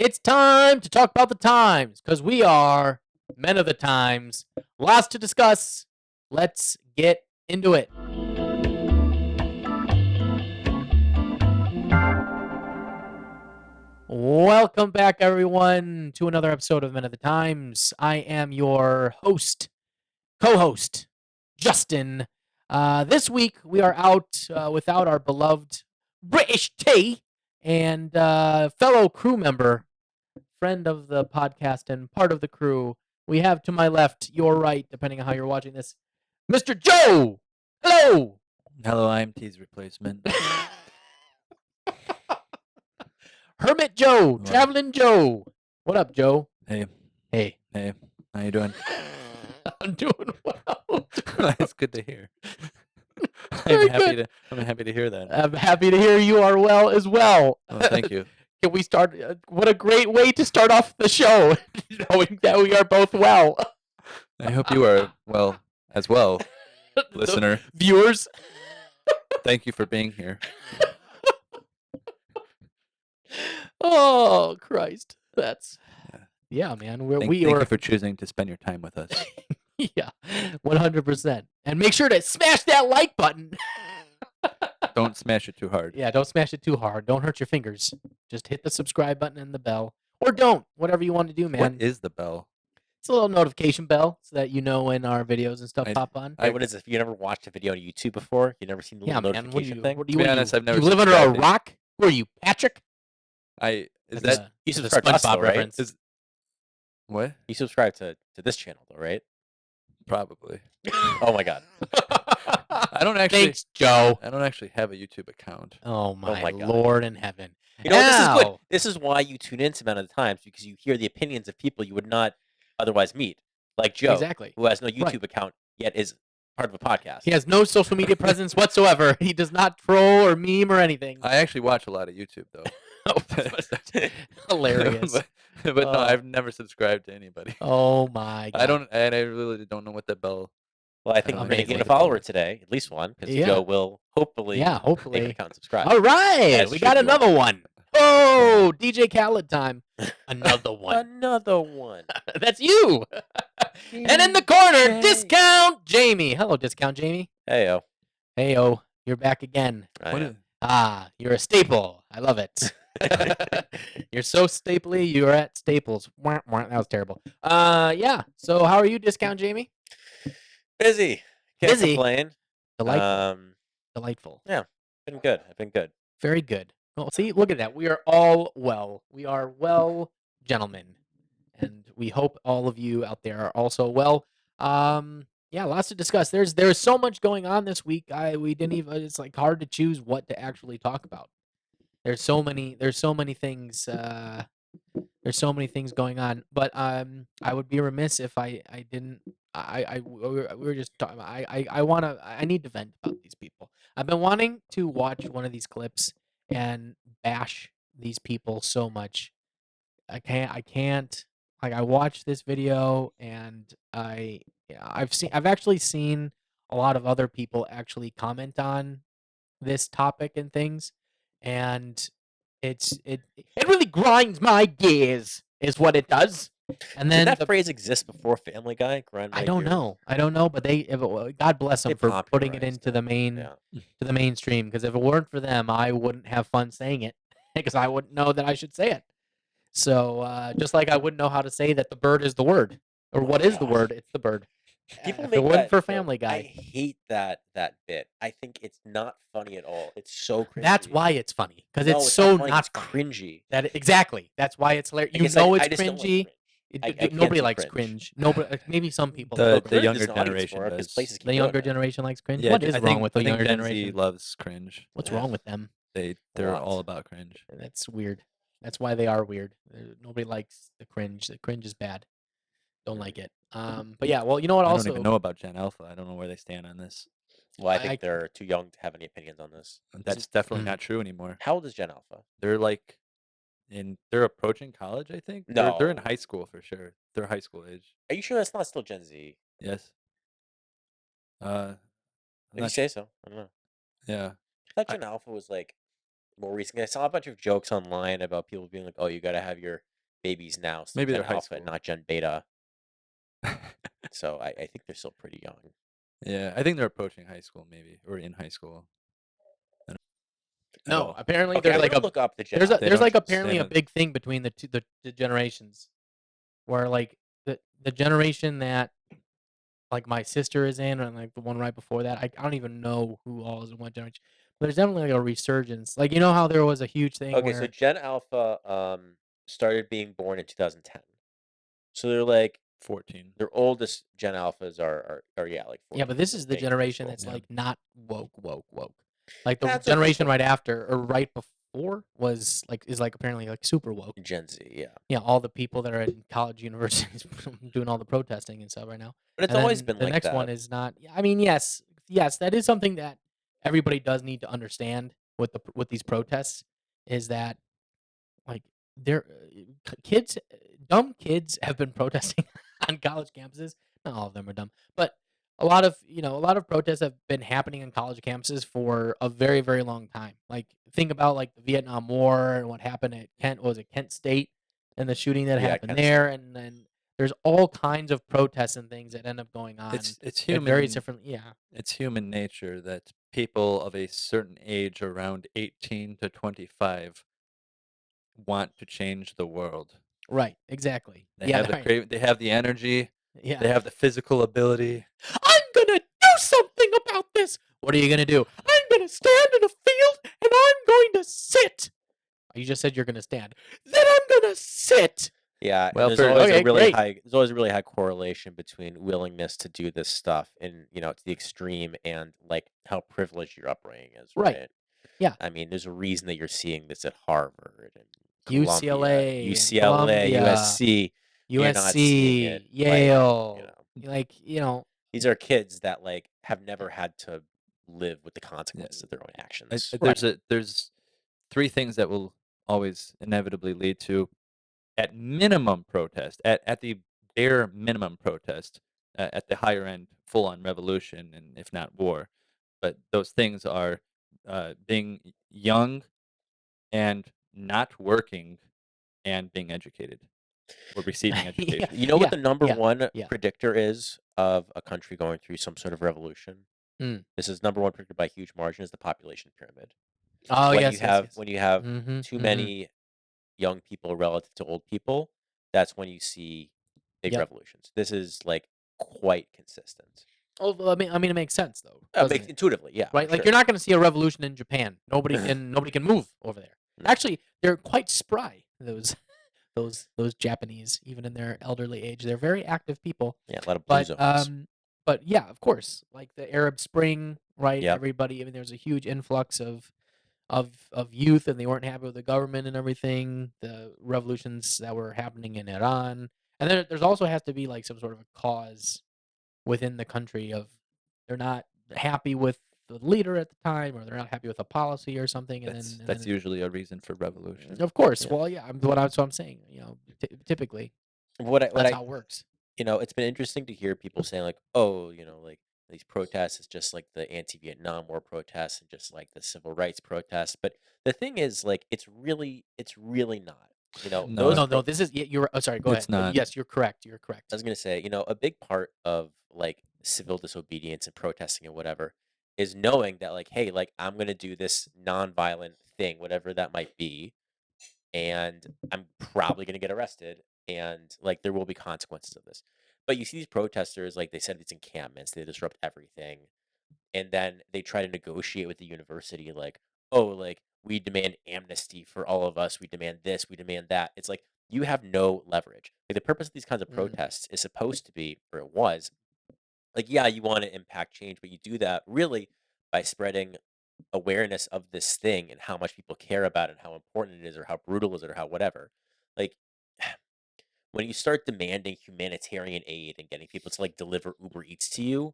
It's time to talk about the times, because we are men of the times. Lots to discuss. Let's get into it. Welcome back, everyone, to another episode of Men of the Times. I am your co-host, Justin. This week, we are out without our beloved British T and fellow crew member, friend of the podcast and part of the crew. We have to my left, your right, depending on how you're watching this, Mr. Joe. Hello. Hello, I'm T's replacement. Hermit Joe, Wow. Traveling Joe. What up, Joe? Hey, Hey. how you doing? I'm doing well. It's good to hear. Very I'm happy to hear that. I'm happy to hear you are well as well. Well, thank you. Can we start? What a great way to start off the show, knowing that we are both well. I hope you are well as well, listener. Viewers. Thank you for being here. Oh, Christ. That's, Yeah. man. Thank you for choosing to spend your time with us. Yeah, 100%. And make sure to smash that like button. Don't smash it too hard. Yeah, don't smash it too hard. Don't hurt your fingers. Just hit the subscribe button and the bell. Or don't. Whatever you want to do, man. What is the bell? It's a little notification bell so that you know when our videos and stuff pop on. Hey, what is this? You never watched a video on YouTube before? You never seen the little notification thing? To be honest, I've never You live under a subscribed to- rock? Who are you, Patrick? Is That's that a- You that's a subscribe to us, SpongeBob though, right? reference. what? You subscribe to this channel, though, right? Probably. Oh my god. I don't actually. Thanks, Joe. I don't actually have a YouTube account. Oh my God. Lord in heaven. You know, this is good. Now- This is why you tune in to Men of the Times, because you hear the opinions of people you would not otherwise meet. Like Joe, Exactly. who has no YouTube account, yet is part of a podcast. He has no social media presence whatsoever. He does not troll or meme or anything. I actually watch a lot of YouTube though. Hilarious. but no, I've never subscribed to anybody. Oh my God. I really don't know what that bell. Well, I think I we're don't going to know. get a follower today, at least one, because Yeah. Joe will hopefully Yeah, make hopefully. an account subscribe. All right. As We should got you another one. Oh, DJ Khaled time. Another one. Another one. That's you. And in the corner, Yay. Discount Jamie. Hello, Discount Jamie. Heyo. Heyo, you're back again. What is- You're a staple. I love it. You're so stapley. You're at Staples. Wah, wah. That was terrible. Yeah. So how are you, Discount Jamie? Busy. Can't Busy? complain. Delightful. Delightful. Been good. I've been good. Very good. Well, see, look at that. We are all well. We are well, gentlemen, and we hope all of you out there are also well. Yeah, lots to discuss. There's so much going on this week. We didn't even. It's like hard to choose what to actually talk about. There's so many things. There's so many things going on. But I would be remiss if I didn't. We were just talking. I need to vent about these people. I've been wanting to watch one of these clips and bash these people so much. I can't. Like, I watched this video and I've actually seen a lot of other people actually comment on this topic and things, and it really grinds my gears, is what it does. And then Did that phrase exist before Family Guy? Grind I my don't gears? know. But God bless them They for putting it popularized into the main Yeah. to the mainstream. Because if it weren't for them, I wouldn't have fun saying it because I wouldn't know that I should say it. So just like I wouldn't know how to say that the bird is the word, or what is the word? It's the bird. People If make it wasn't that for joke. Family Guy. I hate that bit. I think it's not funny at all. It's so cringy. That's why it's funny, because No, it's so funny, not it's funny. cringy. Exactly. That's why it's hilarious. Like, You it's know like, I it's just don't like cringy. cringe. I can't Nobody do likes cringe. cringe. Nobody. Maybe some people. The- do, the but There's younger an audience generation for it, 'cause does. places keep the doing younger it. generation likes cringe. Yeah, What is I wrong think, with the I think younger Gen generation? Z loves cringe. What's Yeah. wrong with them? They're lot. all about cringe. That's weird. That's why they are weird. Nobody likes the cringe. The cringe is bad. Don't like it. But yeah, well, you know what? I Also, don't even know about Gen Alpha. I don't know where they stand on this. Well, I think I- they're too young to have any opinions on this. That's definitely Mm. not true anymore. How old is Gen Alpha? They're like they're approaching college, I think. They're in No. high school for sure. They're high school age. Are you sure that's not still Gen Z? Yes. If you not- say so. I don't know. yeah. I thought Gen Alpha was like more recent. I saw a bunch of jokes online about people being like, "Oh, you got to have your babies now, still Maybe Gen they're high Alpha and school. not Gen Beta. So I think they're still pretty young. Yeah, I think they're approaching high school, maybe, or in high school. At No, all. apparently Okay, there's I'm like gonna a look up the Gen there's a Alpha They there's don't. like They apparently a haven't. big thing between the generations, where like the generation that like my sister is in, and like the one right before that. I don't even know who all is in what generation. But there's definitely like a resurgence. Like you know how there was a huge thing Okay, so where Gen Alpha started being born in 2010. So they're like 14. their oldest Gen Alphas are yeah, like yeah, but 14, this so is the being in high generation school. that's Yeah. like not woke. Like the That's generation okay. right after or right before was like is like apparently like super woke. Gen Z, yeah. Yeah, all the people that are in college universities doing all the protesting and stuff right now. But it's And always then been the like next one that. is not. I mean, yes, that is something that everybody does need to understand with these protests is that like they're kids, dumb kids have been protesting on college campuses. Not all of them are dumb, but a lot of protests have been happening on college campuses for a very very long time. Like think about like the Vietnam War and what happened at Kent. What was it Kent State and the shooting that Yeah, happened Kent State. there, and then there's all kinds of protests and things that end up going on. It's It varies human. differently. Yeah, It's human nature that people of a certain age, around 18 to 25, want to change the world. right, exactly. They Yeah, have the right. they have the energy. Yeah. They have the physical ability. I'm gonna do something about this. What are you gonna do? I'm gonna stand in a field and I'm going to sit. You just said you're gonna stand. Then I'm gonna sit. Yeah, Well, and for Okay, great. there's always a really high correlation between willingness to do this stuff and to the extreme and like how privileged your upbringing is, Right. right? Yeah. I mean, there's a reason that you're seeing this at Harvard and Columbia, UCLA and UCLA, Columbia, USC. You're not seeing it USC, like, Yale. Like, these are kids that like have never had to live with the yeah, consequences of their own actions. there's three things that will always inevitably lead to, at minimum, protest, at the bare minimum protest, at the higher end, full on revolution, and if not war. But those things are being young and not working and being educated or receiving yeah, education. You know what the number yeah, one yeah. predictor is of a country going through some sort of revolution? Mm. This is number one predicted by a huge margin is the population pyramid. Oh, yes, yes. When you have Mm-hmm, too mm-hmm. many young people relative to old people, that's when you see big Yep. revolutions. This is like quite consistent. Oh, well, I mean, it makes sense though, doesn't it? Intuitively, yeah. Right? For Like sure. you're not going to see a revolution in Japan. Nobody can move over there. No. Actually, they're quite spry. Those Japanese, even in their elderly age, they're very active people. Yeah, a lot of blue zones. But yeah, of course, like the Arab Spring, right? Yep. Everybody. I mean, there's a huge influx of youth, and they weren't happy with the government and everything. The revolutions that were happening in Iran, and then there's also has to be like some sort of a cause within the country of they're not happy with the leader at the time, or they're not happy with a policy or something, and That's then usually a reason for revolution. of course, Yeah. well, yeah, so I'm saying, typically What that's I how it works. it's been interesting to hear people saying like, oh, like these protests is just like the anti-Vietnam War protests and just like the civil rights protests. But the thing is, like, it's really not. No, Those No, this is you're. Oh, sorry, go It's ahead. not. Yes, you're correct. You're I correct. was gonna say, a big part of like civil disobedience and protesting and whatever is knowing that like, hey, like I'm gonna do this nonviolent thing, whatever that might be, and I'm probably gonna get arrested, and like there will be consequences of this. But you see these protesters, like they set these encampments, they disrupt everything, and then they try to negotiate with the university, like, oh, like we demand amnesty for all of us, we demand this, we demand that. It's like you have no leverage. Like the purpose of these kinds of Mm. protests is supposed to be, or it was, like, yeah, you want to impact change, but you do that really by spreading awareness of this thing and how much people care about it and how important it is or how brutal is it or how whatever. Like when you start demanding humanitarian aid and getting people to like deliver Uber Eats to you,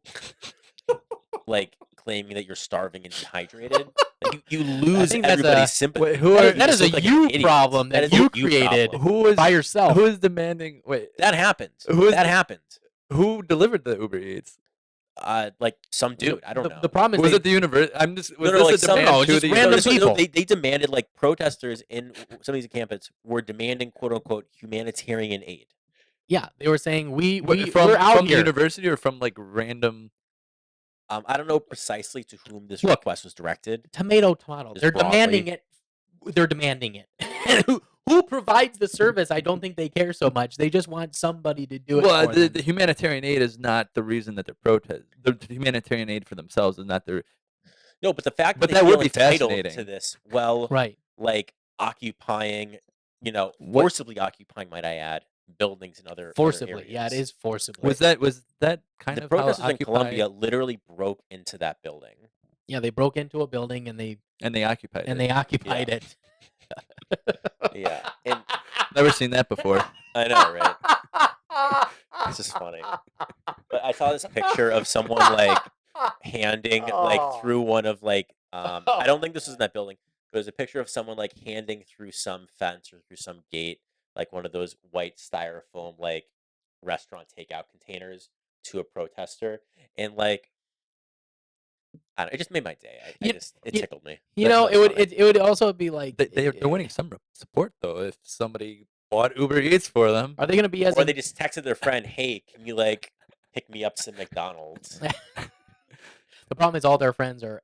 like claiming that you're starving and dehydrated, like, you lose think that's everybody's a- sympathy. Wait, who That are is, that is a just look like an you idiot. problem That that is a you you created problem. who is by yourself. who is demanding? Wait, That happened. Who is That the- happened. who delivered the Uber Eats? Like some dude. I don't know. The problem is Was they, it the universe? I'm just. Was No, this like a some- demand No, it's to just the random universe? people. They demanded, like, protesters in some of these campuses were demanding quote unquote humanitarian aid. yeah, they were saying Wh- we're out from the here. university or from like random. I don't know precisely to whom this Look. request was directed. Tomato. Just They're broadly. demanding it. They're demanding it. And who provides the service? I don't think they care so much. They just want somebody to do it Well, for the them. humanitarian aid is not the reason that they're protest. The humanitarian aid for themselves is not their. No, but the fact But that that they would feel be entitled to fascinating. this, well, Right. like occupying, What- forcibly occupying, might I add, buildings and other Forcibly. areas. Yeah, it is forcibly. Was that kind The of how protesters in Occupy Colombia literally broke into that building. Yeah, they broke into a building and they occupied it? occupied it. Yeah, and Never seen that before. I know, right? It's just funny. But I saw this picture of someone like handing like through one of like I don't think this was in that building. But it was a picture of someone like handing through some fence or through some gate, like one of those white styrofoam like restaurant takeout containers to a protester, and like I don't know, it just made my day. You- It you- tickled me. You That- know, that it was would funny. it would also be like They're winning some support though. If somebody bought Uber Eats for them, Are they going to be as Or they just texted their friend, "Hey, can you like pick me up some McDonald's?" The problem is all their friends are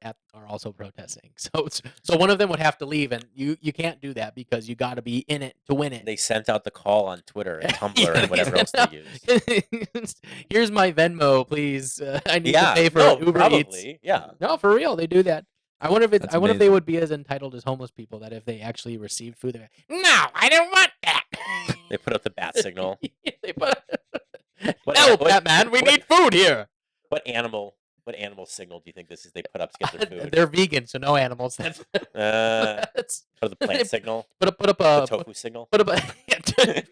also protesting. So one of them would have to leave, and you can't do that because you got to be in it to win it. They sent out the call on Twitter and Tumblr and whatever else they use. Here's my Venmo, please. I need to Yeah, pay for no, Uber Eats. probably, yeah. No, for real, they do that. I wonder if That's I wonder if they amazing. would be as entitled as homeless people. That if they actually received food, they're like, no, I don't want that. They put up the bat signal. They put, What- help, what- Batman! We what- need food here. What animal signal do you think this is? They put up to get their food. They're vegan, so no animals. That's, Put up the plant signal. put up The a tofu signal. put up a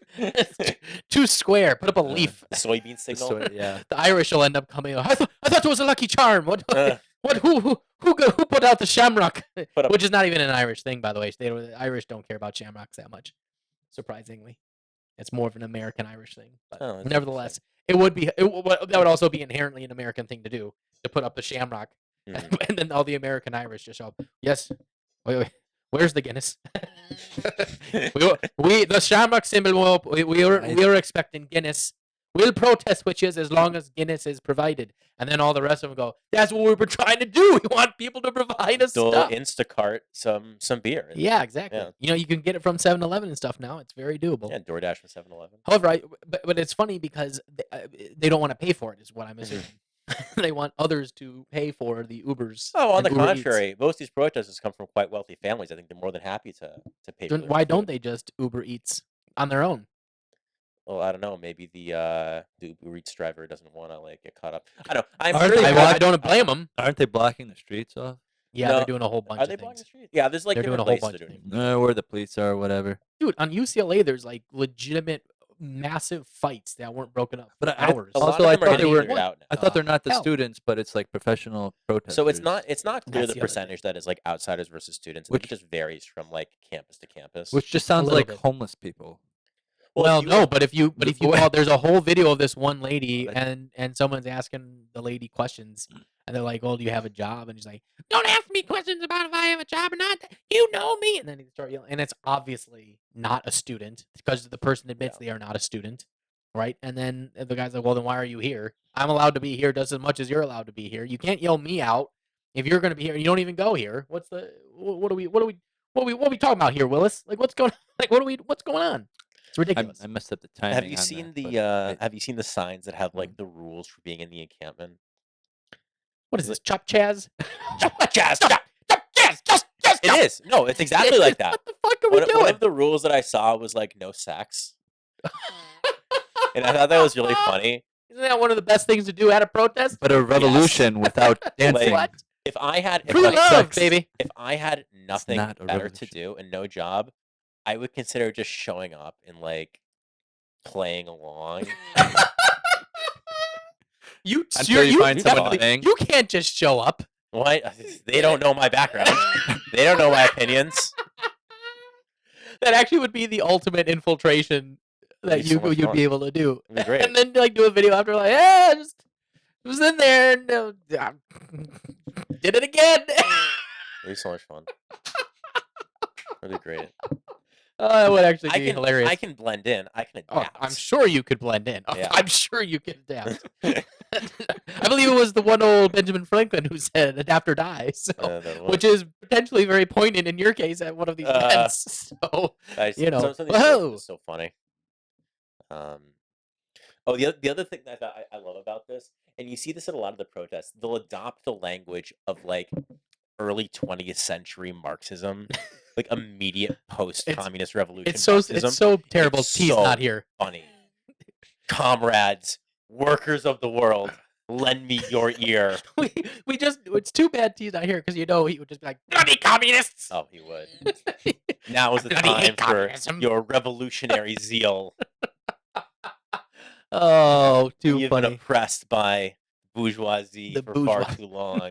too square. Put up a leaf. The soybean signal. yeah. The Irish will end up coming. I thought it was a Lucky Charm. What? Uh. What? Who put out the shamrock? Put up- Which is not even an Irish thing, by the way. The Irish don't care about shamrocks that much. Surprisingly, it's more of an American Irish thing. But Oh, that's nevertheless, it would be. That would also be inherently an American thing to do, to put up the shamrock, Mhm. and then all the American Irish just show up. Yes. Wait. Where's the Guinness? we the shamrock symbol. We are expecting Guinness. We'll protest witches as long as Guinness is provided. And then all the rest of them go, that's what we were trying to do. We want people to provide us They'll stuff. Instacart some beer. Yeah, exactly. Yeah. You know, you can get it from 7-Eleven and stuff now. It's very doable. Yeah, DoorDash from 7-Eleven. However, but it's funny because they don't want to pay for it, is what I'm assuming. They want others to pay for the Ubers. Oh, on and the Uber Eats. contrary, most of these protesters come from quite wealthy families. I think they're more than happy to pay. For Then their why don't food. they just Uber Eats on their own? Well, I don't know. Maybe the Uber Eats driver doesn't want to like get caught up. I don't. I'm Aren't sure they they I have- don't blame them. Aren't they blocking the streets off? Yeah, No, they're doing a whole bunch Are of they blocking the things. street? Yeah, there's like They're doing different a whole places bunch they're of doing. things. Where the police are, or whatever. Dude, on UCLA, there's like legitimate massive fights that weren't broken up for But I- hours. A lot Also, of I them are thought they getting were- figured out now. I thought they're not the hell. students, but it's like professional protesters. So it's not clear That's the the other thing. percentage that is like outsiders versus students. I think Which- it just varies from like campus to campus. Which just sounds little like bit. homeless people. Well, if you- no, but if you What? call, there's a whole video of this one lady, That- and someone's asking the lady questions, and they're like, "Well, do you have a job?" And she's like, "Don't ask me questions about if I have a job or not. You know me." And then they start yelling, and it's obviously not a student because the person admits they are not a student, right? And then the guy's like, "Well, then why are you here? I'm allowed to be here just as much as you're allowed to be here. You can't yell me out if you're going to be here. And you don't even go here. What are we talking about here, Willis? Like, what's going what's going on? It's ridiculous. I messed up the timing. have you on seen that, the but have you seen the signs that have like the rules for being in the encampment? What is this? Chop Chaz? Chop Chaz, Chop Chaz! Just It is. No, it's exactly like that. What the fuck are we One doing? of the rules that I saw was like no sex, and I thought that was really funny. Isn't that one of the best things to do at a protest? But a revolution without dancing. Like, If I had Free like, love, sex. baby. if I had nothing not a better to revolution. do and no job, I would consider just showing up and like playing along. Until you find someone definitely- paying. You can't just show up. What? They don't know my background. They don't know my opinions. That actually would be the ultimate infiltration that It'd be so much you'd fun. be able to do. It'd be great. And then like do a video after like, yeah, was in there. No, did it again. It'd be so much fun. It'd be great. Oh, it would actually I be can hilarious. blend in. I can Oh, adapt. I'm sure you could blend in. Yeah. I'm sure you could adapt. I believe it was the one old Benjamin Franklin who said "adapt or die," so That which was. is potentially very poignant in your case at one of these events. So Some of these jokes are whoa, just so funny. Oh, the other thing that I love about this, and you see this in a lot of the protests, they'll adopt the language of like early 20th century Marxism, like immediate post-communist revolution it's Marxism. so terrible. It's T's so not here. funny. Comrades, workers of the world, lend me your ear. we just it's too bad T's not here because he would just be like bloody communists. Oh, he would. Now is the Bloody hate time for communism. your revolutionary zeal. Oh, too You've been funny. oppressed by bourgeoisie The for far bourgeois. too long.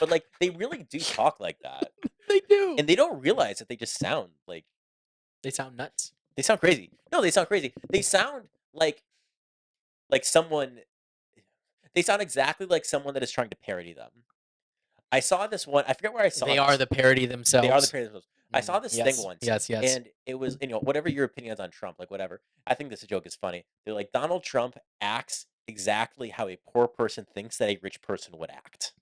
But like they really do talk like that. They do. And they don't realize that they just sound like They sound nuts. they sound crazy. No, they sound crazy. They sound like someone they sound exactly like someone that is trying to parody them. I saw this one. I forget where I saw They this. are the parody themselves. They are the parody themselves. I saw this yes. thing once. Yes. And it was, whatever your opinions on Trump, like whatever. I think this joke is funny. They're like, Donald Trump acts exactly how a poor person thinks that a rich person would act.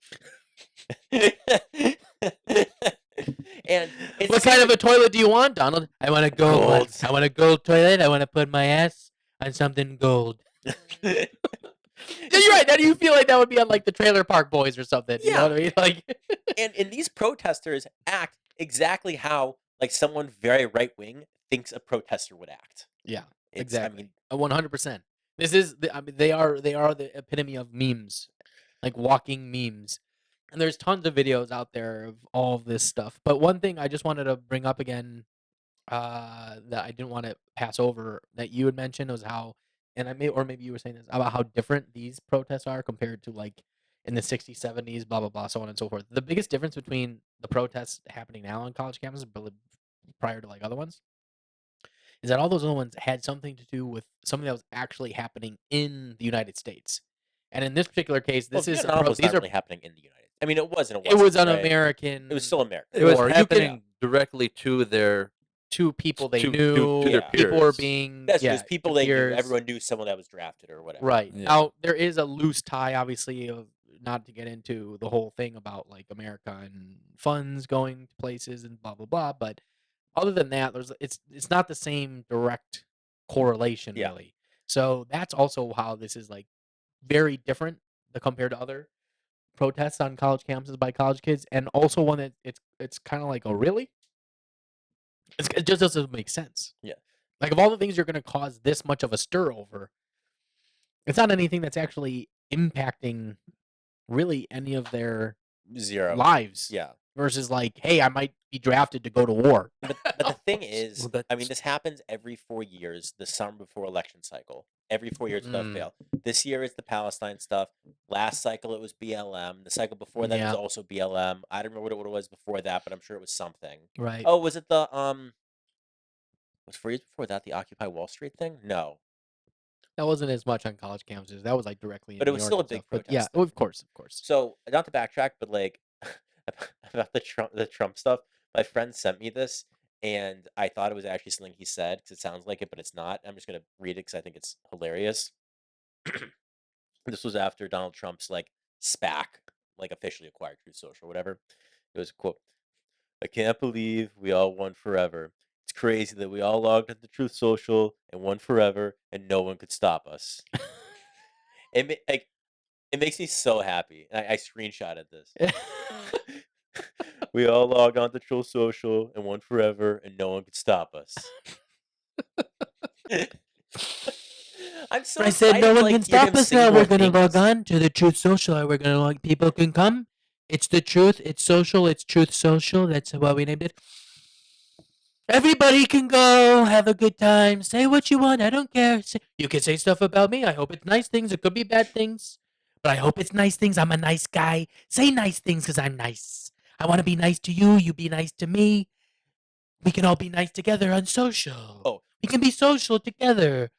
And it's What kind of a toilet do you want, Donald? I want a gold one. Gold. I want a gold toilet. I want to put my ass on something gold. Yeah, you're right. Now do you feel like that would be on like the Trailer Park Boys or something? You know what I mean? Like, and these protesters act exactly how like someone very right wing thinks a protester would act. yeah, It's, exactly. I mean, 100%. This is, they are the epitome of memes, like walking memes. And there's tons of videos out there of all of this stuff. But one thing I just wanted to bring up again, that I didn't want to pass over that you had mentioned was how, and maybe you were saying this about how different these protests are compared to like in the 60s, 70s, blah blah blah, so on and so forth. The biggest difference between the protests happening now on college campuses prior to like other ones is that all those other ones had something to do with something that was actually happening in the United States. And in this particular case, this is Vietnam was these not are really happening in the United. I mean, it was and it was wasn't, an right? American. It was still America. It was Or you could- happening directly to their to people they to knew. their People were peers. being That's yeah, just people to they knew. peers. Everyone knew someone that was drafted or whatever. Right. Yeah. Now there is a loose tie, obviously, of not to get into the whole thing about like America and funds going to places and blah blah blah. But other than that, it's not the same direct correlation Yeah. really. So that's also how this is like very different compared to other protests on college campuses by college kids, and also one that it's kind of like, oh really? It just doesn't make sense. Yeah. Like of all the things you're going to cause this much of a stir over, it's not anything that's actually impacting really any of their Zero. lives. Yeah. Versus like, hey, I might be drafted to go to war. But the thing is, Well, I mean, that's- this happens every 4 years, the summer before election cycle. Every 4 years without Mm. fail. This year it's the Palestine stuff. Last cycle it was BLM. The cycle before that Yeah. was also BLM. I don't remember what it was before that, but I'm sure it was something. Right. Oh, was it the was 4 years before that the Occupy Wall Street thing? No. That wasn't as much on college campuses. That was like directly in But it New was York still a and big stuff. But protest yeah, thing. of course. So not to backtrack, but like about the Trump stuff, my friend sent me this, and I thought it was actually something he said because it sounds like it, but it's not. I'm just gonna read it because I think it's hilarious. This was after Donald Trump's like SPAC, like officially acquired Truth Social, whatever. It was a quote. I can't believe we all won forever. It's crazy that we all logged into Truth Social and won forever, and no one could stop us. It makes me so happy. I screenshotted this. We all logged on to Truth Social and won forever, and no one could stop us. I'm so I said excited no to, one like, can hear stop him us sing now. more We're gonna log things. on to the Truth Social. We're gonna log. People can come. It's the truth. It's social. It's Truth Social. That's why we named it. Everybody can go. Have a good time. Say what you want. I don't care. You can say stuff about me. I hope it's nice things. It could be bad things, but I hope it's nice things. I'm a nice guy. Say nice things because I'm nice. I want to be nice to you. You be nice to me. We can all be nice together on social. Oh. We can be social together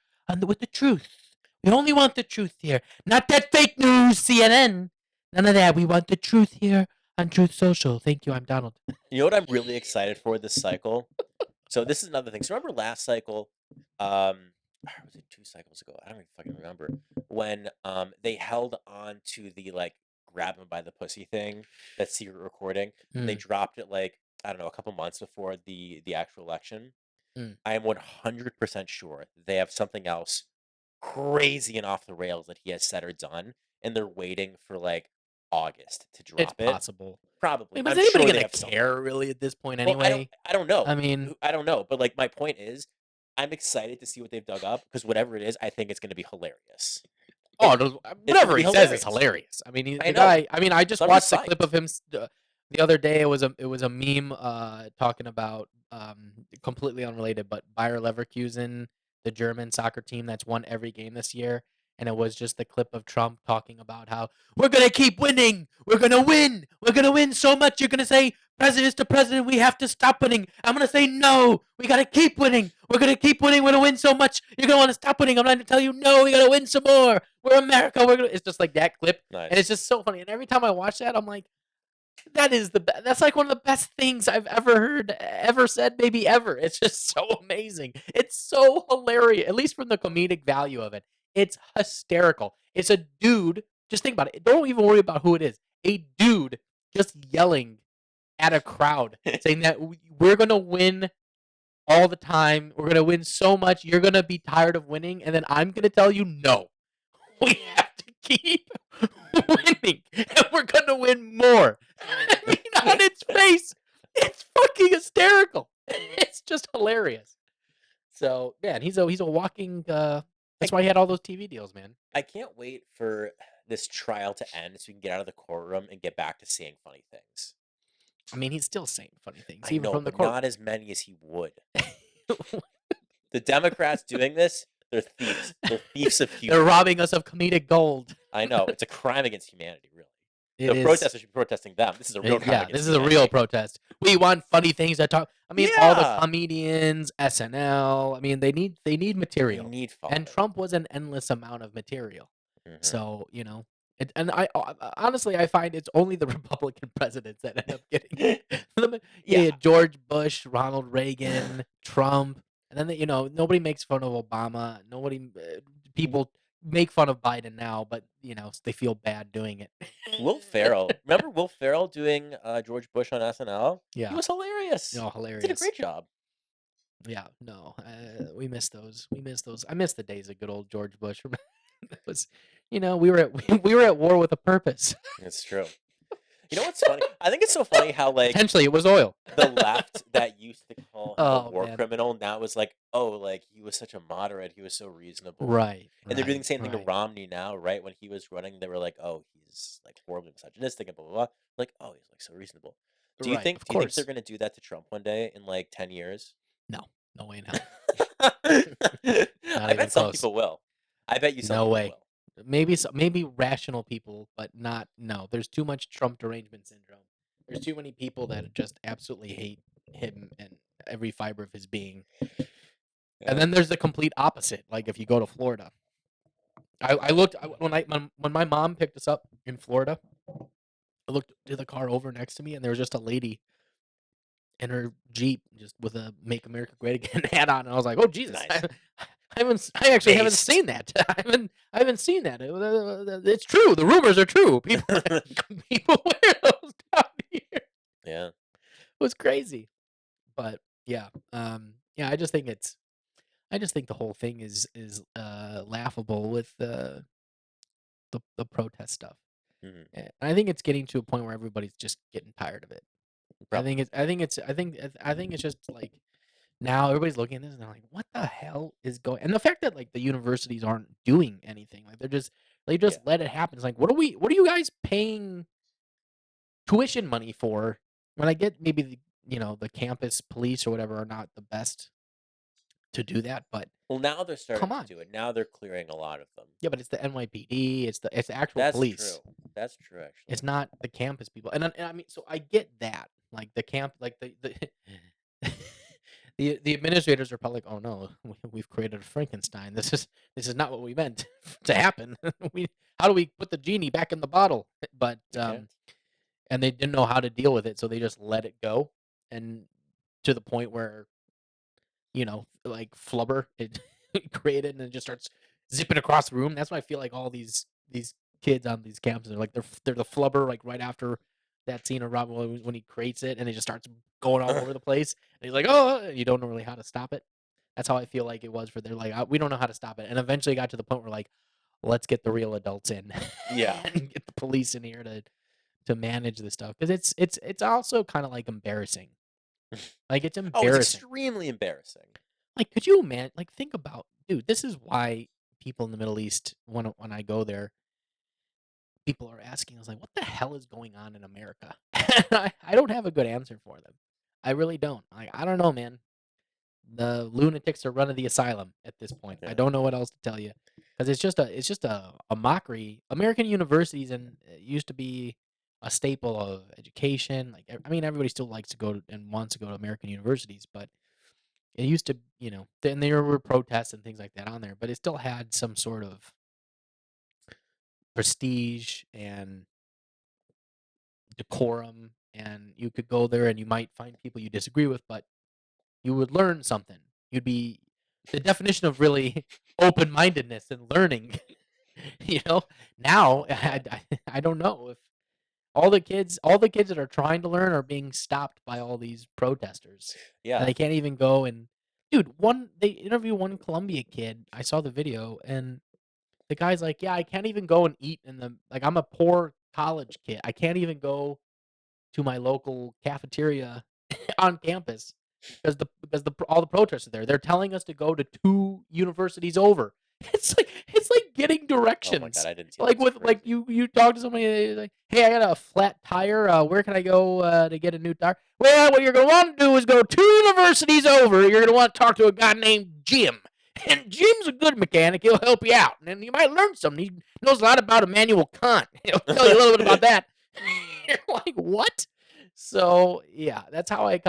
with the truth. We only want the truth here, not that fake news, CNN. None of that. We want the truth here on Truth Social. Thank you. I'm Donald. You know what I'm really excited for this cycle? So this is another thing. So remember last cycle, was it 2 cycles ago? I don't even fucking remember when they held on to the like grab him by the pussy thing, that secret recording, and they Mm, dropped it like I don't know a couple months before the actual election. mm. I am 100% sure they have something else crazy and off the rails that he has said or done, and they're waiting for like August to It's drop it. possible. I Probably, mean, but is I'm anybody sure they gonna have something. care really at this point Well, anyway? I don't know. I mean, I don't know, but like my point is, I'm excited to see what they've dug up because whatever it is, I think it's going to be hilarious. oh, It, it's going to whatever be he says is hilarious. hilarious. I mean, I the know, guy. I mean, I just so I'm just watched a clip psyched. of him the other day. It was a meme talking about completely unrelated, but Bayer Leverkusen, the German soccer team that's won every game this year, and it was just the clip of Trump talking about how we're gonna keep winning, we're gonna win, we're gonna win so much. You're gonna say president to president, we have to stop winning. I'm gonna say no, we gotta keep winning. We're gonna keep winning. We're gonna win so much. You're gonna want to stop winning. I'm gonna tell you no. We gotta win some more. We're America. We're gonna. It's just like that clip, and it's Nice. just so funny. And every time I watch that, I'm like, that is that's like one of the best things I've ever heard, ever said, maybe ever. It's just so amazing. It's so hilarious, at least from the comedic value of it. It's hysterical. It's a dude. Just think about it. Don't even worry about who it is. A dude just yelling at a crowd, saying that we're gonna win all the time. We're gonna win so much. You're gonna be tired of winning, and then I'm gonna tell you no. We have to keep winning, and we're gonna win more. I mean, on its face, it's fucking hysterical. It's just hilarious. So, man, he's a walking. I, That's why he had all those TV deals, man. I can't wait for this trial to end so we can get out of the courtroom and get back to saying funny things. I mean, he's still saying funny things, I even know, from the but court. not as many as he would. The Democrats doing this, they're thieves. They're thieves of humor. They're robbing us of comedic gold. I know. It's a crime against humanity, really. It The is. protesters should be protesting them. This is a real crime Yeah, against this is a humanity. real protest. We want funny things to talk. I mean, all the Yeah. comedians, SNL. I mean, they need They material. need And fodder. Trump was an endless amount of material. Mhm. So and I honestly I find it's only the Republican presidents that end up getting them. Yeah. George Bush, Ronald Reagan, Trump, and then nobody makes fun of Obama. Nobody people make fun of Biden now, but they feel bad doing it. Will Ferrell. Remember Will Ferrell doing George Bush on SNL? He Yeah, was hilarious. He did a hilarious. great job. Yeah, no, we miss those. We miss those. I miss the days of good old George Bush. It was, we were at war with a purpose. It's true. You know what's funny? I think it's so funny how like Potentially, it was oil. the left that used to call him a Oh, war man. criminal now is like, oh, like he was such a moderate, he was so reasonable. Right. And they're doing the same thing to right. Romney now, right? When he was running, they were like, oh, he's like horribly misogynistic and blah blah blah. Like, oh, he's like so reasonable. Do you Right, think of do you think they're course. gonna do that to Trump one day in like 10 years? No way in hell. I even bet some close. people will. I bet you some No people way. will. Maybe rational people, but not. No, there's too much Trump derangement syndrome. There's too many people that just absolutely hate him and every fiber of his being. And then there's the complete opposite. Like if you go to Florida, I looked when my mom picked us up in Florida. I looked to the car over next to me, and there was just a lady in her Jeep, just with a "Make America Great Again" hat on, and I was like, "Oh Jesus!" Nice. I actually haven't Based. seen that. I haven't seen that. It's true. The rumors are true. People wear those down here. Yeah. It was crazy, but yeah, I just think the whole thing is laughable with the protest stuff. Mhm. And I think it's getting to a point where everybody's just getting tired of it. Probably. I think it's just like now everybody's looking at this and they're like, "What the hell is going?" And the fact that like the universities aren't doing anything, like they just Yeah. let it happen. It's like, what are you guys paying tuition money for? When I get maybe the campus police or whatever are not the best to do that, but Well, now they're starting come to on. do it. Now they're clearing a lot of them. Yeah, but it's the NYPD, it's the actual That's police. true. That's true, actually. It's not the campus people. And I mean, so I get that. Like the camp, like the The administrators are probably like, "Oh no, we've created a Frankenstein. This is not what we meant to happen. We how do we put the genie back in the bottle?" But You can't. and they didn't know how to deal with it, so they just let it go, and to the point where like flubber it created and it just starts zipping across the room. That's why I feel like all these kids on these campuses are like they're the flubber like right after that scene of Rob Williams when he creates it and it just starts going all over the place. And he's like, oh, and you don't know really how to stop it. That's how I feel like it was for they're like, we don't know how to stop it. And eventually got to the point where like, let's get the real adults in Yeah. and get the police in here to manage this stuff because it's also kind of like embarrassing. Like it's Oh, it's embarrassing. extremely embarrassing. Like, could you like think about, dude? This is why people in the Middle East, when I go there, people are asking us like, "What the hell is going on in America?" I don't have a good answer for them. I really don't. I don't know, man. The lunatics are running the asylum at this point. I Yeah. don't know what else to tell you because it's just a mockery. American universities and it used to be a staple of education. Like, I mean, everybody still likes to go and wants to go to American universities, but it used to, then there were protests and things like that on there, but it still had some sort of prestige and decorum. And you could go there and you might find people you disagree with, but you would learn something. You'd be the definition of really open mindedness and learning. Now I don't know if all the kids that are trying to learn are being stopped by all these protesters. And Yeah. they can't even go and dude, they interview one Columbia kid. I saw the video and the guy's like, "Yeah, I can't even go and eat in the like I'm a poor college kid. I can't even go to my local cafeteria on campus because the all the protests are there. They're telling us to go to 2 universities over. It's like getting Oh my directions. god, I didn't see Like that. It's with like crazy. you talk to somebody like, "Hey, I got a flat tire. Where can I go to get a new tire?" Well, what you're gonna want to do is go 2 universities over. You're gonna want to talk to a guy named Jim. And Jim's a good mechanic. He'll help you out, and then you might learn something. He knows a lot about Immanuel Kant. He'll tell you a little bit about that. You're like, what? So yeah, that's how I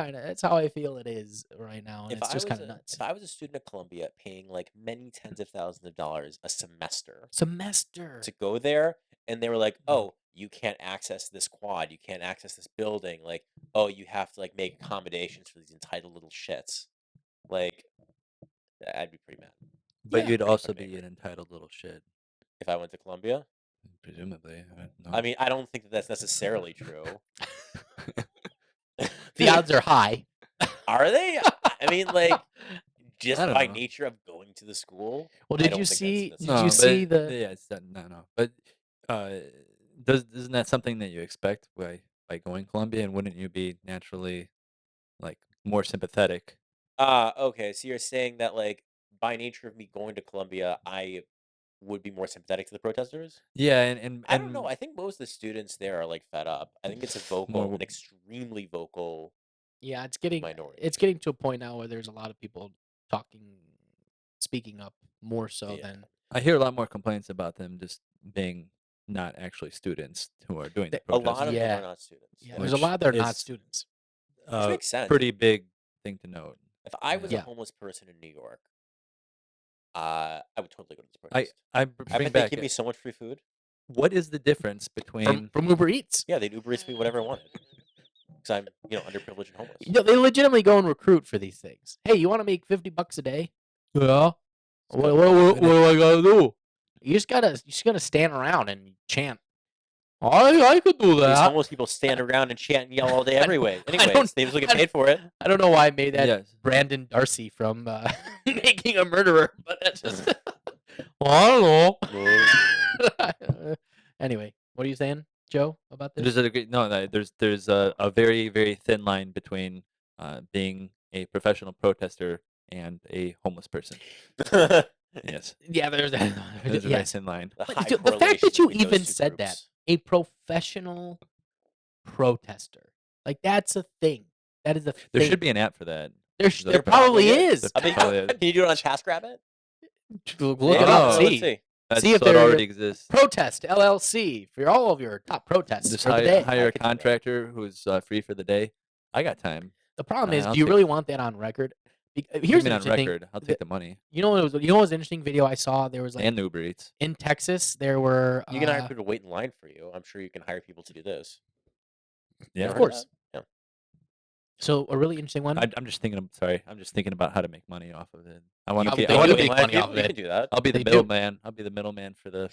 feel it is right now, and If it's I just was kind of a nuts. if I was a student at Columbia paying like many tens of thousands of dollars a semester Semester. to go there, and they were like, Mm. "Oh, you can't access this quad, you can't access this building, like, oh, you have to like make accommodations for these entitled little shits." Like, I'd be pretty mad. But Yeah. you'd Pretty also fucking be angry an entitled little shit, if I went to Columbia. presumably. I I don't mean, I don't think that that's necessarily true. The odds are high. Are they? I mean, like, just I don't by know. nature of going to the school, Well, I did don't you think see? that's Did you No, see but the? yeah, no. But uh, isn't that something that you expect by going Columbia, and wouldn't you be naturally like more sympathetic? Okay. So you're saying that, like, by nature of me going to Columbia, I would be more sympathetic to the protesters? Yeah, and I don't know. I think most of the students there are like fed up. I think it's more an extremely vocal Yeah, it's minority. getting to a point now where there's a lot of people speaking up more so Yeah. than I hear a lot more complaints about them just being not actually students who are doing the the, A lot of protesting, them yeah, are not students. yeah. Yeah. There's a which lot that are not is students. Which a makes sense. pretty big thing to note. If I was a Yeah. homeless person in New York, I would totally go to this I protest. I I bring bet they'd back give me so much free food. what is the difference From between Uber Eats. Yeah, they'd Uber Eats me whatever I wanted. Because I'm, underprivileged and homeless. They legitimately go and recruit for these things. Hey, you want to make $50 a day? Yeah. It's kinda cool. Do I gotta do? You just gotta stand around and chant. I could do These that. homeless people stand around and chant and yell all day I don't- everyway. I don't- Anyways, they just get I paid for it. I don't know why I made that Yes. Brandon Darcy from Making a Murderer, but that's just. Well, I don't know. Anyway, what are you saying, Joe, about this? There's a very very thin line between being a professional protester and a homeless person. Yes, Yeah, there's that. there's a very Yes. thin line. The But high the fact that correlation you between those even two said that, groups. a professional protester, like that's a thing. That is a There thing. should be an app for that. There probably is. I mean, Probably is. can you do it on TaskRabbit? Look Maybe. it up. Oh. Let's See. see. That See if so it they're- already exists. Protest LLC for all of your top protests Just for the day. hire I a could do that. contractor who's free for the day. I got time. The problem is, I'll do you take- really want that on record? Put Here's me an on interesting thing. record. I'll take the money You know what was an interesting video I saw? There was like and the Uber Eats. in Texas there were You can hire people to wait in line for you. I'm sure you can hire people to do this. You Yeah, ever of heard of course. that? Yeah. So a really interesting one. I'm just thinking. Sorry, I'm just thinking about how to make money off of it. I want You to can be. they I want do to wait be. in line for money off people. of You it. can do that. I'll be the They do. middleman. I'll be the middleman for the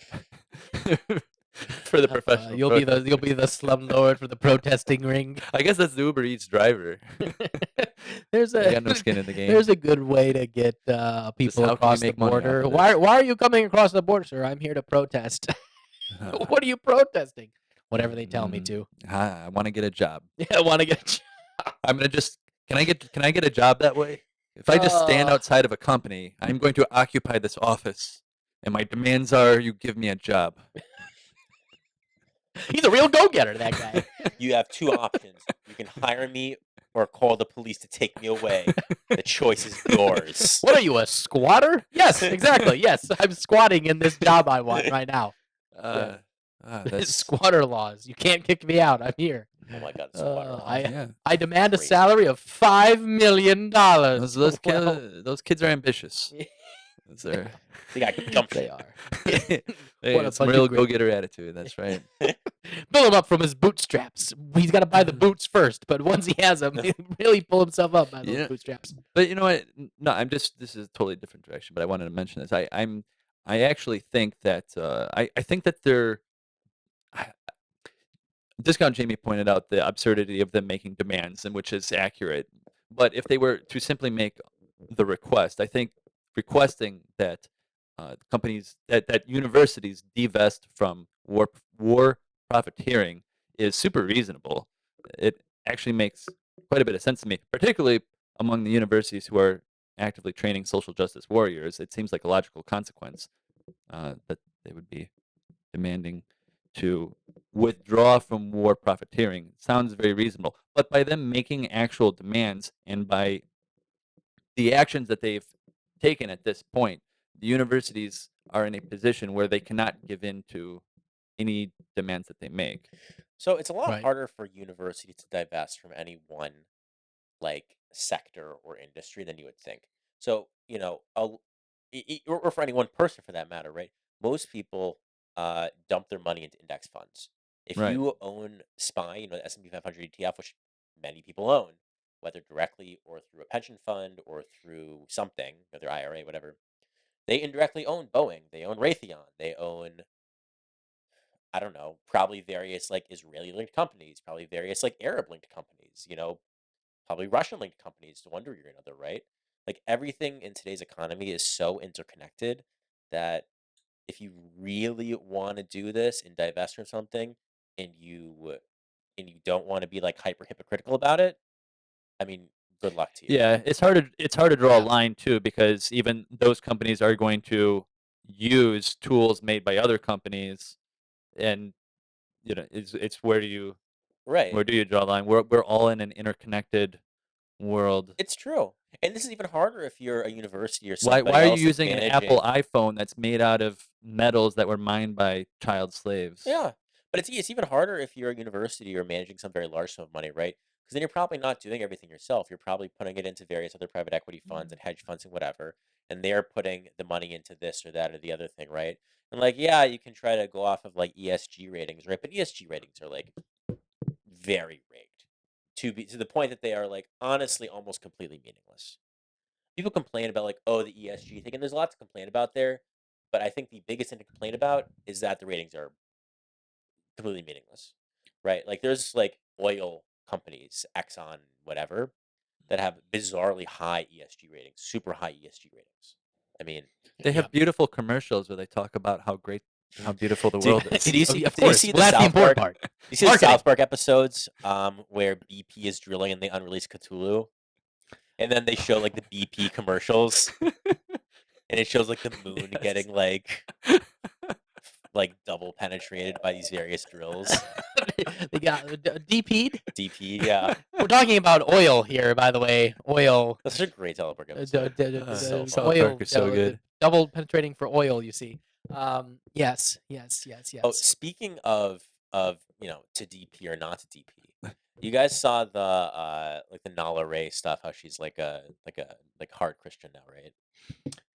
for the professional. You'll be the slumlord for the protesting ring. I guess that's the Uber Eats driver. There's I a got no skin in the game. there's a good way to get people how can we across the make money off border. of Why this? why are you coming across the border, sir? I'm here to protest. What are you protesting? Whatever they tell me to. I want to get a job. Yeah, I want to get. I'm gonna just. Can I get a job that way? If I just stand outside of a company, I'm going to occupy this office, and my demands are you give me a job. He's a real go-getter, that guy. You have two options. You can hire me or call the police to take me away. The choice is yours. What are you, a squatter? Yes, exactly. Yes, I'm squatting in this job I want right now. That's Squatter laws. You can't kick me out. I'm here. Oh my god, squatter laws. yeah. I demand a Crazy. salary of $5 million. Those Well, kids are ambitious. Those are, They got gumption. they are. they What a got some bunch of real great- go-getter attitude. That's right. Build him up from his bootstraps. He's got to buy the boots first, but once he has them, he really pull himself up by those Yeah. bootstraps. But you know what? No, this is a totally different direction. But I wanted to mention this. I actually think that I think that they're. Discount Jamie pointed out the absurdity of them making demands, and which is accurate. But if they were to simply make the request, I think requesting that companies that universities divest from war profiteering is super reasonable. It actually makes quite a bit of sense to me, particularly among the universities who are actively training social justice warriors. It seems like a logical consequence that they would be demanding to withdraw from war profiteering. Sounds very reasonable. But by them making actual demands and by the actions that they've taken at this point, the universities are in a position where they cannot give in to any demands that they make. So it's a lot Right. harder for university to divest from any one like sector or industry than you would think. So or for any one person for that matter, right? Most people dump their money into index funds. If Right. you own SPY, the S&P 500 ETF, which many people own, whether directly or through a pension fund or through something, their IRA, whatever, they indirectly own Boeing, they own Raytheon, they own, I don't know, probably various like Israeli linked companies, probably various like Arab linked companies, probably Russian linked companies to one degree or another, right? Like everything in today's economy is so interconnected that if you really want to do this and divest from something and you don't want to be like hyper hypocritical about it, I mean, good luck to you. Yeah, it's hard to draw a Yeah. line too, because even those companies are going to use tools made by other companies, and it's where do you Right. draw the line? We're all in an interconnected world. It's true. And this is even harder if you're a university or Why somebody are you else that's using an managing. Apple iPhone that's made out of metals that were mined by child slaves? Yeah, but it's even harder if you're a university or managing some very large sum of money, right? Because then you're probably not doing everything yourself. You're probably putting it into various other private equity funds and hedge funds and whatever, and they're putting the money into this or that or the other thing, right? And like, yeah, you can try to go off of like ESG ratings, right? But ESG ratings are like very rigged to the point that they are like honestly almost completely meaningless. People complain about like, oh, the ESG thing, and there's a lot to complain about there. But I think the biggest thing to complain about is that the ratings are completely meaningless, right? Like there's like oil companies, Exxon, whatever, that have bizarrely high ESG ratings, super high ESG ratings. I mean, They have Yeah. beautiful commercials where they talk about how beautiful the do, world is. did you see? Of Did you course. see Well, the that's the South Park? important part. You see the Marketing. South Park episodes where BP is drilling in the unreleased Cthulhu, and then they show like the BP commercials, and it shows like the moon Yes. getting like double penetrated by these various drills. They got DP'd. DP, yeah, We're talking about oil here, by the way. Oil. that's such a great South Park Uh, episode. So South oil. Park is so good. Double penetrating for oil. You see. Yes. Oh, speaking of to DP or not to DP, You guys saw the like the Nala Ray stuff, how she's like hard Christian now, right?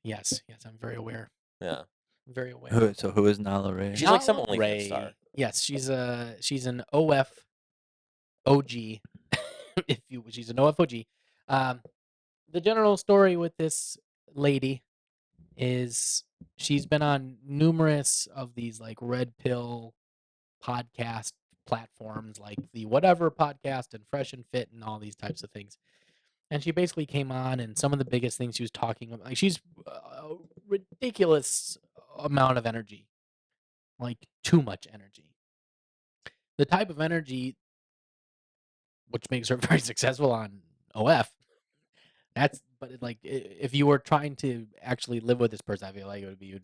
Yes, yes, I'm very aware. Yeah. Very aware. So who is Nala Ray? She's like some Nala OnlyFans star. Ray. Yes, she's an OF OG. If you she's an OF OG. Um, the general story with this lady is she's been on numerous of these like red pill podcast platforms like the whatever podcast and fresh and fit and all these types of things, and she basically came on, and some of the biggest things she was talking about, like she's a ridiculous amount of energy, like too much energy, the type of energy which makes her very successful on OF. That's but like if you were trying to actually live with this person, I feel like it would be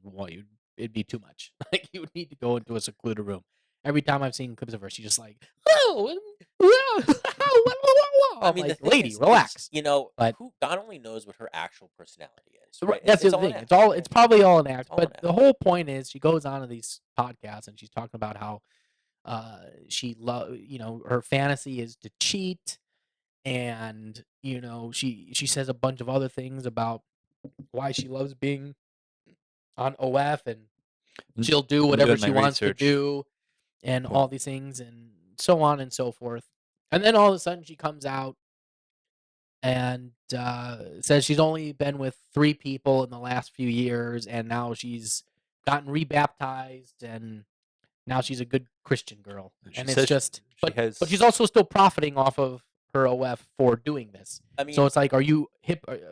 it'd be too much. Like you would need to go into a secluded room. Every time I've seen clips of her, she's just like, "Oh, I I'm mean, the like, thing lady, is, relax." who But God only knows what her actual personality is, right? that's the It's other all an thing. act. It's probably all an act. All an But act. the whole point is, she goes on to these podcasts and she's talking about how her fantasy is to cheat, and she says a bunch of other things about why she loves being on OF, and I'm she'll do I'm whatever doing my she wants to research. do and Cool. all these things and so on and so forth. And then all of a sudden she comes out and says she's only been with 3 people in the last few years, and now she's gotten rebaptized, and now she's a good Christian girl. She And it's says just, she but she's has. also still profiting off of her OF for doing this. I So mean, it's like, are you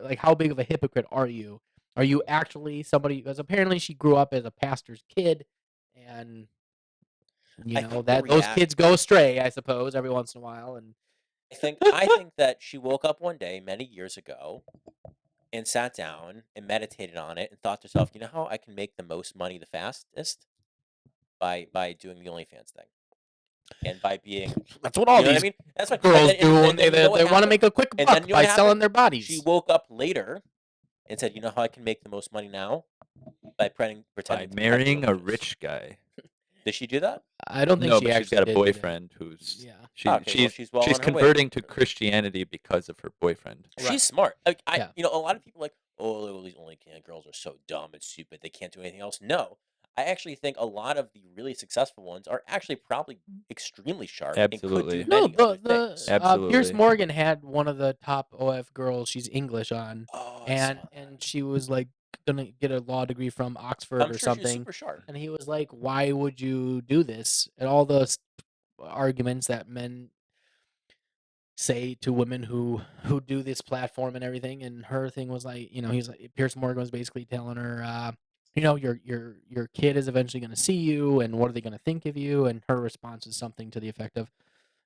like, how big of a hypocrite are you? Are you actually somebody? Because apparently she grew up as a pastor's kid, and I think the that those kids go astray, I suppose, every once in a while. And I think that she woke up one day many years ago and sat down and meditated on it and thought to herself, you know how I can make the most money the fastest? By doing the OnlyFans thing. And by being that's what all you know what I these mean? That's right. girls do, and And then you know what they want to happened? make a quick And then buck you know what by selling happened? their She bodies. woke up later and said, "You know how I can make the most money now? By By pretending to pet marrying a villagers." rich guy. Did she do that? I don't think No, she but she's actually got a did do that. boyfriend who's Yeah. Okay, well, she's well she's on her way. converting to Christianity because of her boyfriend. She's Right. smart. Like Yeah. a lot of people are like, oh, well, these OnlyFans girls are so dumb and stupid. They can't do anything else. No, I actually think a lot of the really successful ones are actually probably extremely sharp and could do Absolutely. No, many other things. Pierce Absolutely. Morgan had one of the top OF girls. She's English on, Oh, I saw that. and she was like gonna get a law degree from Oxford I'm or sure she's something. super sharp. And he was like, "Why would you do this?" And all the arguments that men say to women who do this platform and everything. And her thing was like, he's like, Pierce Morgan was basically telling her, your kid is eventually going to see you, and what are they going to think of you? And her response is something to the effect of,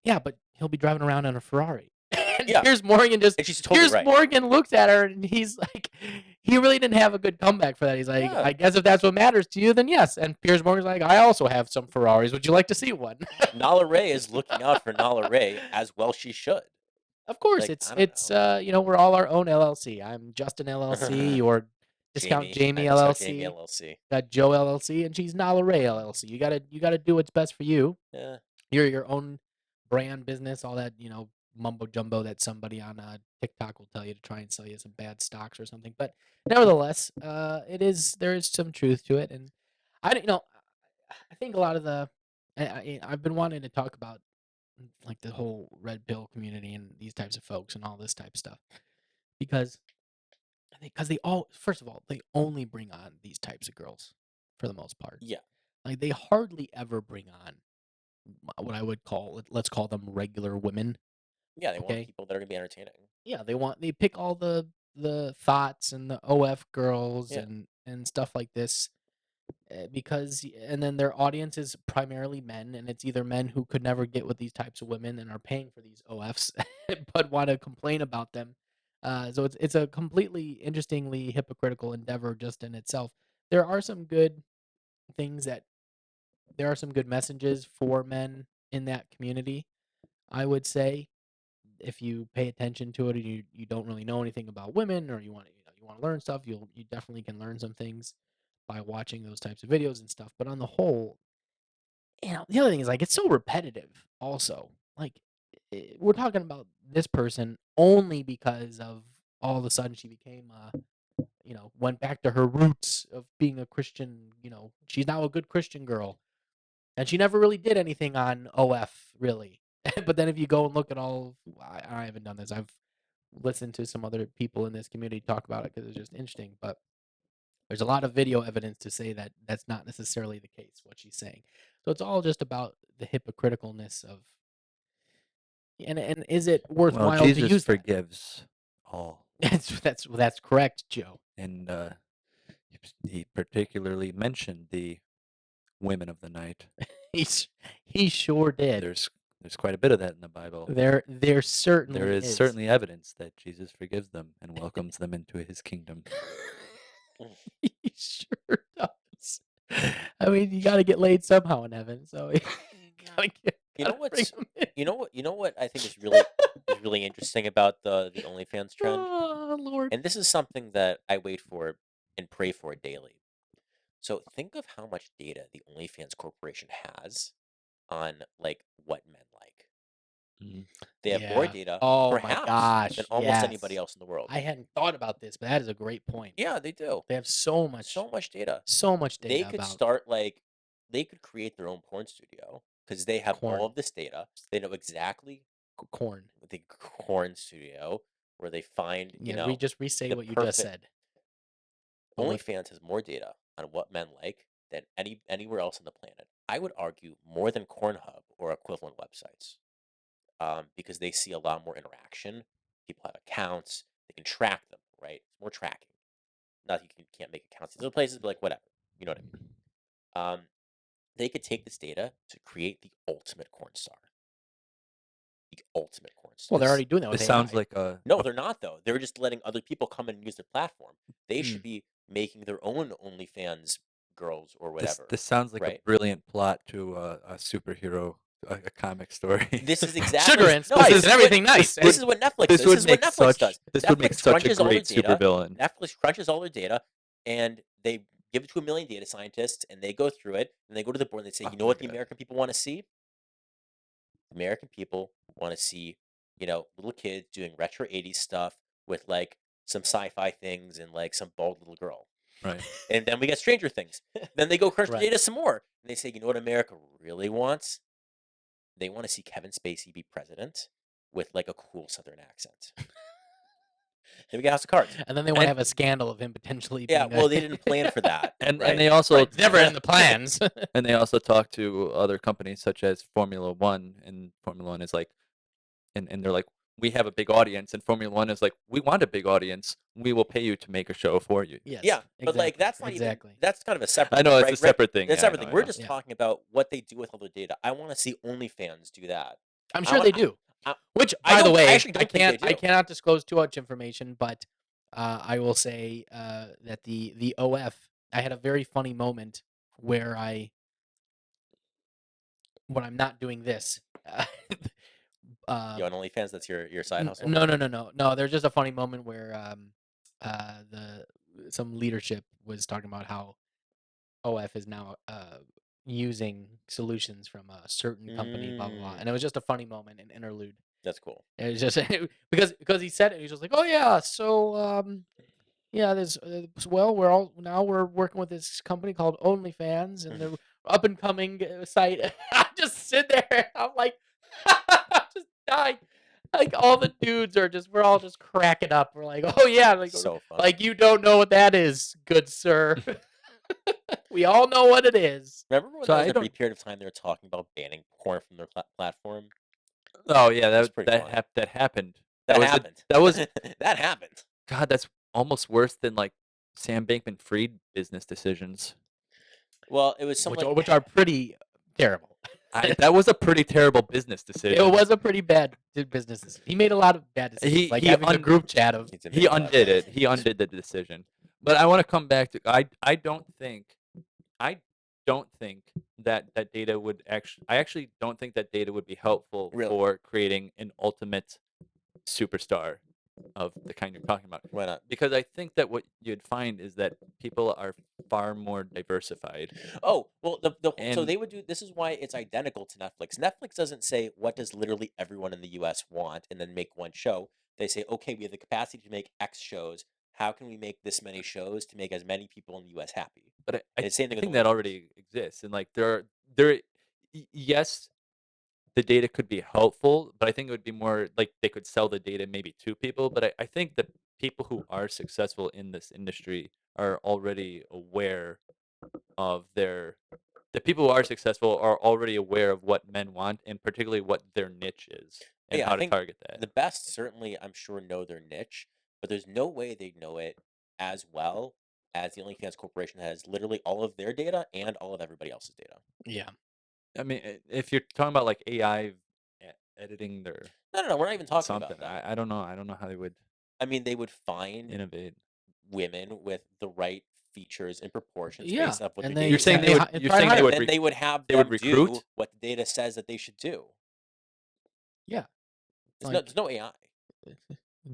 "Yeah, but he'll be driving around in a Ferrari." And Yeah, and she's totally right. Morgan looks at her, and he's like, he really didn't have a good comeback for that. He's like, Yeah. "I guess if that's what matters to you, then yes." And Pierce Morgan's like, "I also have some Ferraris. Would you like to see one?" Nala Ray is looking out for Nala Ray as well. She should. Of course, Like, it's I don't know. we're all our own LLC. I'm Justin LLC, or Discount Jamie I'm Discount Jamie LLC, LLC. got Joe LLC, and she's Nala Ray LLC. You gotta do what's best for you. Yeah. You're your own brand business, all that mumbo jumbo that somebody on TikTok will tell you to try and sell you some bad stocks or something. But nevertheless, there is some truth to it, and I don't- you know I think a lot of I've been wanting to talk about like the whole red pill community and these types of folks and all this type of stuff, because they all, first of all, they only bring on these types of girls for the most part. Yeah. Like they hardly ever bring on what I would call, let's call them regular women. Yeah, they want Okay. people that are gonna be entertaining. Yeah, they pick all the thoughts and the OF girls Yeah. and stuff like this, and then their audience is primarily men, and it's either men who could never get with these types of women and are paying for these OFs but want to complain about them. So it's a completely interestingly hypocritical endeavor just in itself. There are some good things that there are some good messages for men in that community, I would say. If you pay attention to it and you don't really know anything about women, or you want to learn stuff, you definitely can learn some things by watching those types of videos and stuff. But on the whole, the other thing is like it's so repetitive also. Like we're talking about this person only because of all of a sudden she became, went back to her roots of being a Christian. She's now a good Christian girl, and she never really did anything on OF really. But then if you go and look at I haven't done this. I've listened to some other people in this community talk about it because it's just interesting. But there's a lot of video evidence to say that that's not necessarily the case, what she's saying. So it's all just about the hypocriticalness of, and is it Well, worthwhile to Jesus use that? forgives all, That's correct, Joe. and he particularly mentioned the women of the night. He sure did. There's quite a bit of that in the Bible. There certainly There is is. certainly evidence that Jesus forgives them and welcomes them into his kingdom. He sure does. I mean, you got to get laid somehow in heaven, so you gotta You know gotta bring what's 'em in. you know what I think is really interesting about the OnlyFans trend? Oh Lord. And this is something that I wait for and pray for daily. So think of how much data the OnlyFans Corporation has on like what men like. Mhm. They have more Yeah. data, Oh my perhaps, gosh. than almost anybody Yes. else in the world. I hadn't thought about this, but that is a great point. Yeah, they do. They have so much So much data. They data could about start like they could create their own porn studio because they have all corn. of this data. They know exactly Corn. the corn studio where they find, Yeah, just re-say the what you just perfect. said. But what OnlyFans has more data on what men like than anywhere else on the planet. I would argue more than Cornhub or equivalent websites, because they see a lot more interaction. People have accounts; they can track them. Right, it's more tracking. Not that can't make accounts. These other places, but like whatever. You know what I mean? They could take this data to create the ultimate corn star. The ultimate corn well, star. they're already doing that with This AI. sounds like No, they're not though. They're just letting other people come in and use their platform. They Hmm. should be making their own OnlyFans girls or this whatever. this sounds like a right? brilliant plot to a superhero, a comic story. This is exactly Sugar and no. spice This and is everything what, nice. This is what Netflix. This This would is what make Netflix does. this would make Netflix such a crunches all their great data. supervillain. Netflix crunches all their data, and they give it to a million data scientists, and they go through it, and they go to the board, and they say, Oh you know my what the God. American people want to see? American people want to see, little kids doing retro 80s stuff with like some sci-fi things and like some bald little girl. Right. And then we get Stranger Things. Then they go crunch the Right. data some more. And they say, you know what America really wants? They want to see Kevin Spacey be president with like a cool Southern accent. Then we get House of Cards. And then they want to And- have a scandal of him potentially Yeah, being well, they didn't plan for that. And right? they also Right, it's never in the plans. and they also talk to other companies such as Formula One, and Formula One is like, and they're like, we have a big audience, and Formula One is like, we want a big audience. We will pay you to make a show for you. Yes. Yeah, but like exactly, that's not exactly. even that's kind of a separate. I know thing, it's right? a separate thing. It's Yeah, I separate know, thing. I We're know. just Yeah. talking about what they do with all their data. I want to see OnlyFans do that. I'm I sure wanna- they do. I- Which, I by the don't- I way, actually don't think they do. I cannot disclose too much information, but I will say that the OF, I had a very funny moment where when I'm not doing this. You on OnlyFans? That's your side hustle. No. There's just a funny moment where some leadership was talking about how OF is now using solutions from a certain company, blah blah blah, and it was just a funny moment, an interlude. That's cool. It was just because he said it, he was just like, oh yeah, so yeah, there's well, we're working with this company called OnlyFans, and they're up and coming site. I just sit there, and I'm like, just dying. Like all the dudes we're all just cracking up. We're like, oh yeah, So funny. like you don't know what that is, good sir. We all know what it is. Remember when So there was I a don't- brief period of time they were talking about banning porn from their platform? Oh yeah, That's that pretty that funny. that happened. That was a- happened. that was that happened. God. That's almost worse than like Sam Bankman-Fried business decisions. Well, it was something Which are pretty terrible. That was a pretty terrible business decision. It was a pretty bad business decision. He made a lot of bad decisions, He- like he having a un- group chat of. He's a He man, undid God. it. He undid the decision. But I want to come back to I don't think that data would actually don't think that data would be helpful Really? for creating an ultimate superstar of the kind you're talking about. Why not? Because I think that what you'd find is that people are far more diversified. Oh, well, so And they would do this is why it's identical to Netflix. Netflix doesn't say what does literally everyone in the US want and then make one show. They say, okay, we have the capacity to make X shows. How can we make this many shows to make as many people in the US happy? but And it's same I thing with think that OnlyFans. already exists, and like there yes, the data could be helpful, but I think it would be more like they could sell the data maybe to people. But I think the people who are successful in this industry are already aware of their the people who are successful are already aware of what men want and particularly what their niche is and Yeah, I how to think target that. the best certainly I'm sure know their niche, but there's no way they know it as well as the OnlyFans Corporation has literally all of their data and all of everybody else's data. Yeah. I mean, if you're talking about like AI editing their No, we're not even talking something, about that. I don't know. I don't know how they would I mean, they would find innovate. women with the right features and proportions Yeah, based off what their and data You're saying says. they would. and You're try to saying they hire And would. them. then they would have They would them do recruit. what the data says that they should do. Yeah, There's like no AI.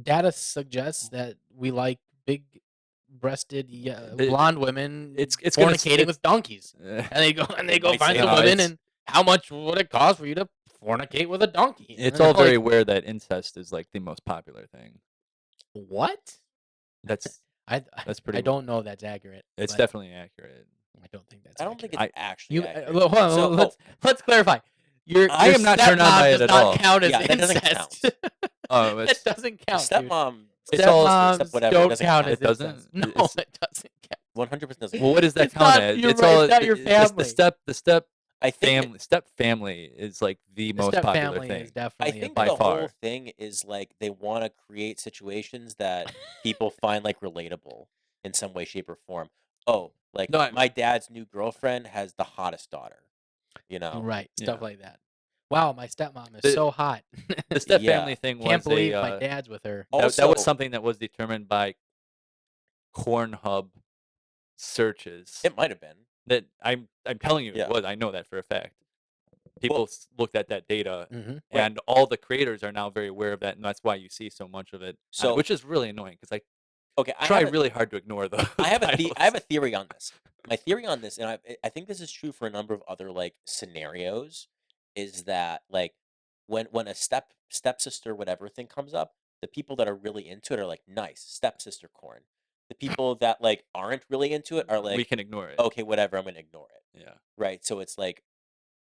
data suggests that we like big-breasted The- blonde women it's gonna fornicating with donkeys, uh, and they It go might find say some no, that. women, it's and how much would it cost for you to fornicate with a donkey? And it's they're all very like, aware that incest is like the most popular thing. what? That's I that's I pretty. don't know that's accurate. It's but definitely accurate. I don't think that's I don't think accurate. it's actually You accurate. hold on, So, let's clarify. Your I your am not turned on stepmom by it does at not all. count as Yeah, that doesn't incest. count. Oh, That it's doesn't count, dude. Stepmom, It's all- Stepmoms whatever, don't doesn't count count. as It doesn't? incest. No, It's- it doesn't count. 100% doesn't well, count. what does that It's count not as? your It's right, all it's not your the family. step I think step family is like the The most step popular family thing. is I definitely think by the whole far. thing is like they want to create situations that people find like relatable in some way, shape, or form. Oh, like No, my dad's new girlfriend has the hottest daughter. You know? right, stuff Yeah. like that. Wow, my stepmom is The- so hot. The step Yeah. family thing Can't was believe a my dad's with her. that was Also- something that was determined by Pornhub searches. It might have been. That I'm telling you Yeah. it was. I know that for a fact. People Well- looked at that data, Mm-hmm. and all the creators are now very aware of that, and that's why you see so much of it. So- which is really annoying because I Okay, try really hard to ignore those. I have a titles. theory on this. My theory on this, and I think this is true for a number of other like scenarios, is that like when a stepsister whatever thing comes up, the people that are really into it are like nice stepsister corn. The people that like aren't really into it are we like can ignore it. okay whatever I'm gonna ignore it. Yeah. Right. So it's like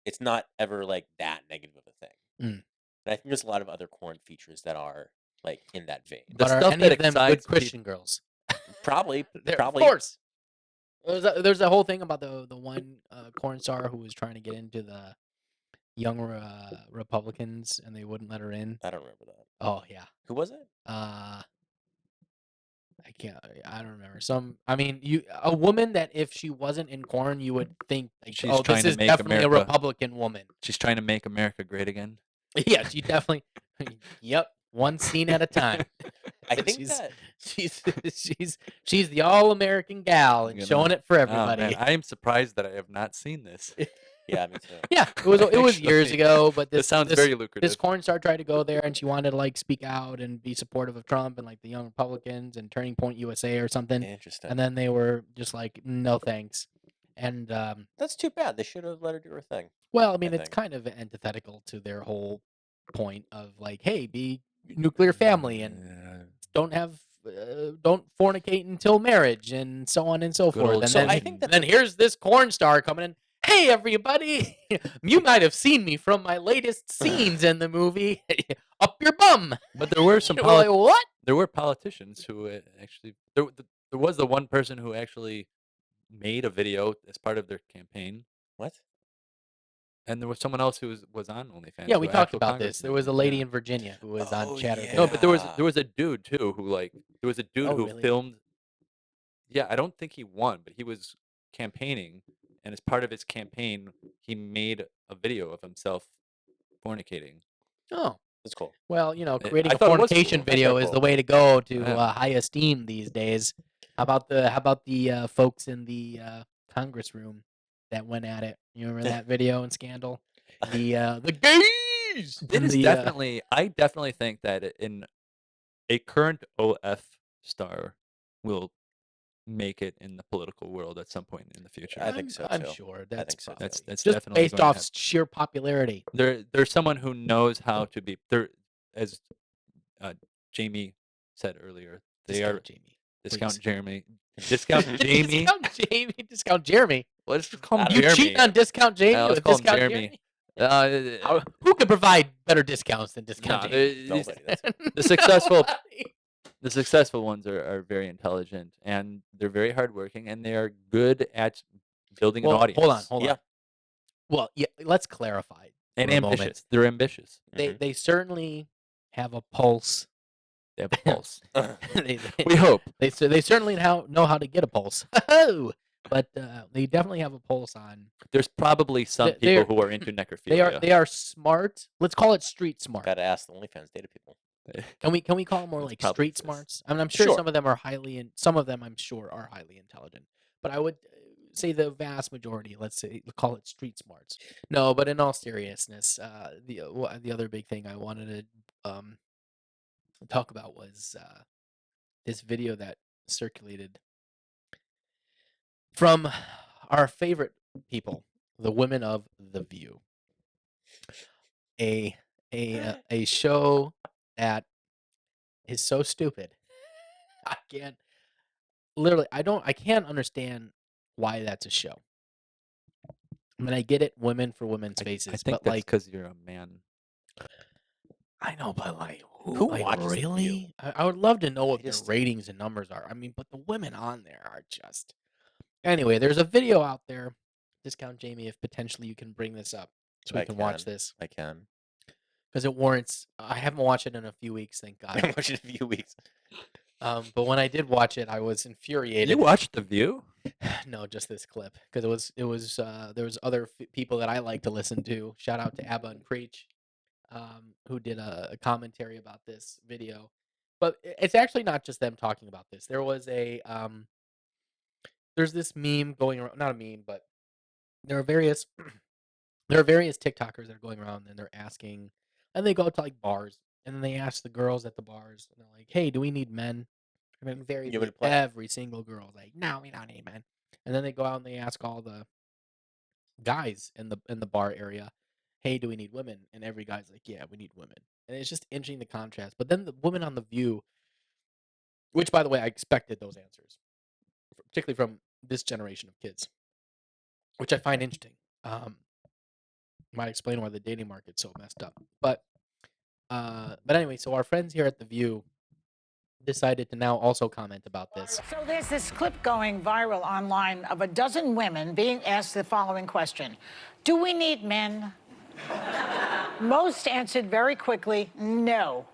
it's not ever like that negative of a thing. Mm. And I think there's a lot of other corn features that are like in that vein. The But are stuff any that of them good excites Christian girls? Probably. Of course. There's a whole thing about the one corn star who was trying to get into the young Republicans and they wouldn't let her in. I don't remember that. Oh yeah. Who was it? I don't remember. I mean, a woman that if she wasn't in corn, you would think like, She's oh, trying this to is make definitely America- a Republican woman. She's trying to make America great again. Yeah, she definitely. Yep, one scene at a time. I think she's, that she's the all-American gal and You showing know. it for Oh, everybody. man, I am surprised that I have not seen this. yeah, me too. Yeah, it was years Actually, ago, but This sounds very lucrative. this corn star tried to go there and she wanted to like speak out and be supportive of Trump and like the young Republicans and Turning Point USA or something. Interesting. And then they were just like, no thanks. And That's too bad. They should have let her do her thing. well, I mean, it's think. kind of antithetical to their whole point of like, hey, be nuclear family and don't fornicate until marriage and so on and so Good forth. old And So then, I think and that's then here's this corn star coming in. Hey, everybody! You might have seen me from my latest scenes in the movie. Up your bum! But there were some We're like, what? there were politicians who actually there was the one person who actually made a video as part of their campaign, what? and there was someone else who was on OnlyFans. Yeah, who we were talked actual about this. There was a congressmen. lady Yeah. in Virginia who was Oh, on Chatter. yeah. No, but there Yeah. was a dude too who there was a dude Oh, who really? filmed. Yeah, I don't think he won, but he was campaigning, and as part of his campaign, he made a video of himself fornicating. Oh, That's cool. well, I creating a thought it was fornication cool. video That's is cool. the way to go to Yeah. high esteem these days. How about the folks in the Congress room that went at it? You remember that video and scandal? The gays. It and is the, definitely. I definitely think that in a current OF star will make it in the political world at some point in the future. I think so I'm too. sure I that's think so probably too. That's just definitely based going to off happen. sheer popularity. There's someone who knows how to be there, as Jamie said earlier. They are Discount Jamie. discount please. Jeremy, discount Jamie. Discount Jamie. Discount Jeremy. Let's just call him I don't You know. Jeremy. cheating on discount Jamie Let's with call him discount Jeremy. Jeremy? Who can provide better discounts than discount Nah, Jamie? Nobody. That's it. the successful Nobody. the successful ones are very intelligent, and they're very hardworking, and they are good at building an Well, audience. hold Yeah. on. Well, yeah, let's clarify And for a moment. ambitious. They're ambitious. They certainly have a pulse. They have a pulse. they, We hope. they certainly know how to get a pulse. But they definitely have a pulse on. There's probably some They- they're- people who are into necrophilia. They are smart. Let's call it street smart. Gotta ask the OnlyFans data people. Can we call them more It's like probably street exists. smarts? I mean, I'm sure Sure. some of them are some of them I'm sure are highly intelligent. But I would say the vast majority, let's say, call it street smarts. No, but in all seriousness, the other big thing I wanted to talk about was this video that circulated from our favorite people, the women of The View. A show that is so stupid. I can't I can't understand why that's a show. I mean, I get it, women for women's I faces, think but that's like because you're a man. I know, but like Who like, watches The View? really? I would love to know what their just- ratings and numbers are. I mean, but the women on there are just anyway. There's a video out there. Discount Jamie, if potentially you can bring this up so we I can watch can. this I can. because it warrants. I haven't watched it in a few weeks, thank I God. watched it in a few weeks. But when I did watch it, I was infuriated. You watched The View? No, just this clip because it was there was other people that I like to listen to. Shout out to Abba and Preach, who did a commentary about this video. But it's actually not just them talking about this. There was there's this meme going around, not a meme, but there are various TikTokers that are going around and they're asking, and they go to like bars and then they ask the girls at the bars and they're like, "Hey, do we need men?" And then You want to play? every single girl's like, "No, we don't need men." And then they go out and they ask all the guys in the bar area, "Hey, do we need women?" And every guy's like, "Yeah, we need women." And it's just interesting the contrast. But then the women on The View, which by the way, I expected those answers, particularly from this generation of kids, which I find interesting. Might explain why the dating market's so messed up. But anyway, so our friends here at The View decided to now also comment about this. So there's this clip going viral online of a dozen women being asked the following question: do we need men? Most answered very quickly, no.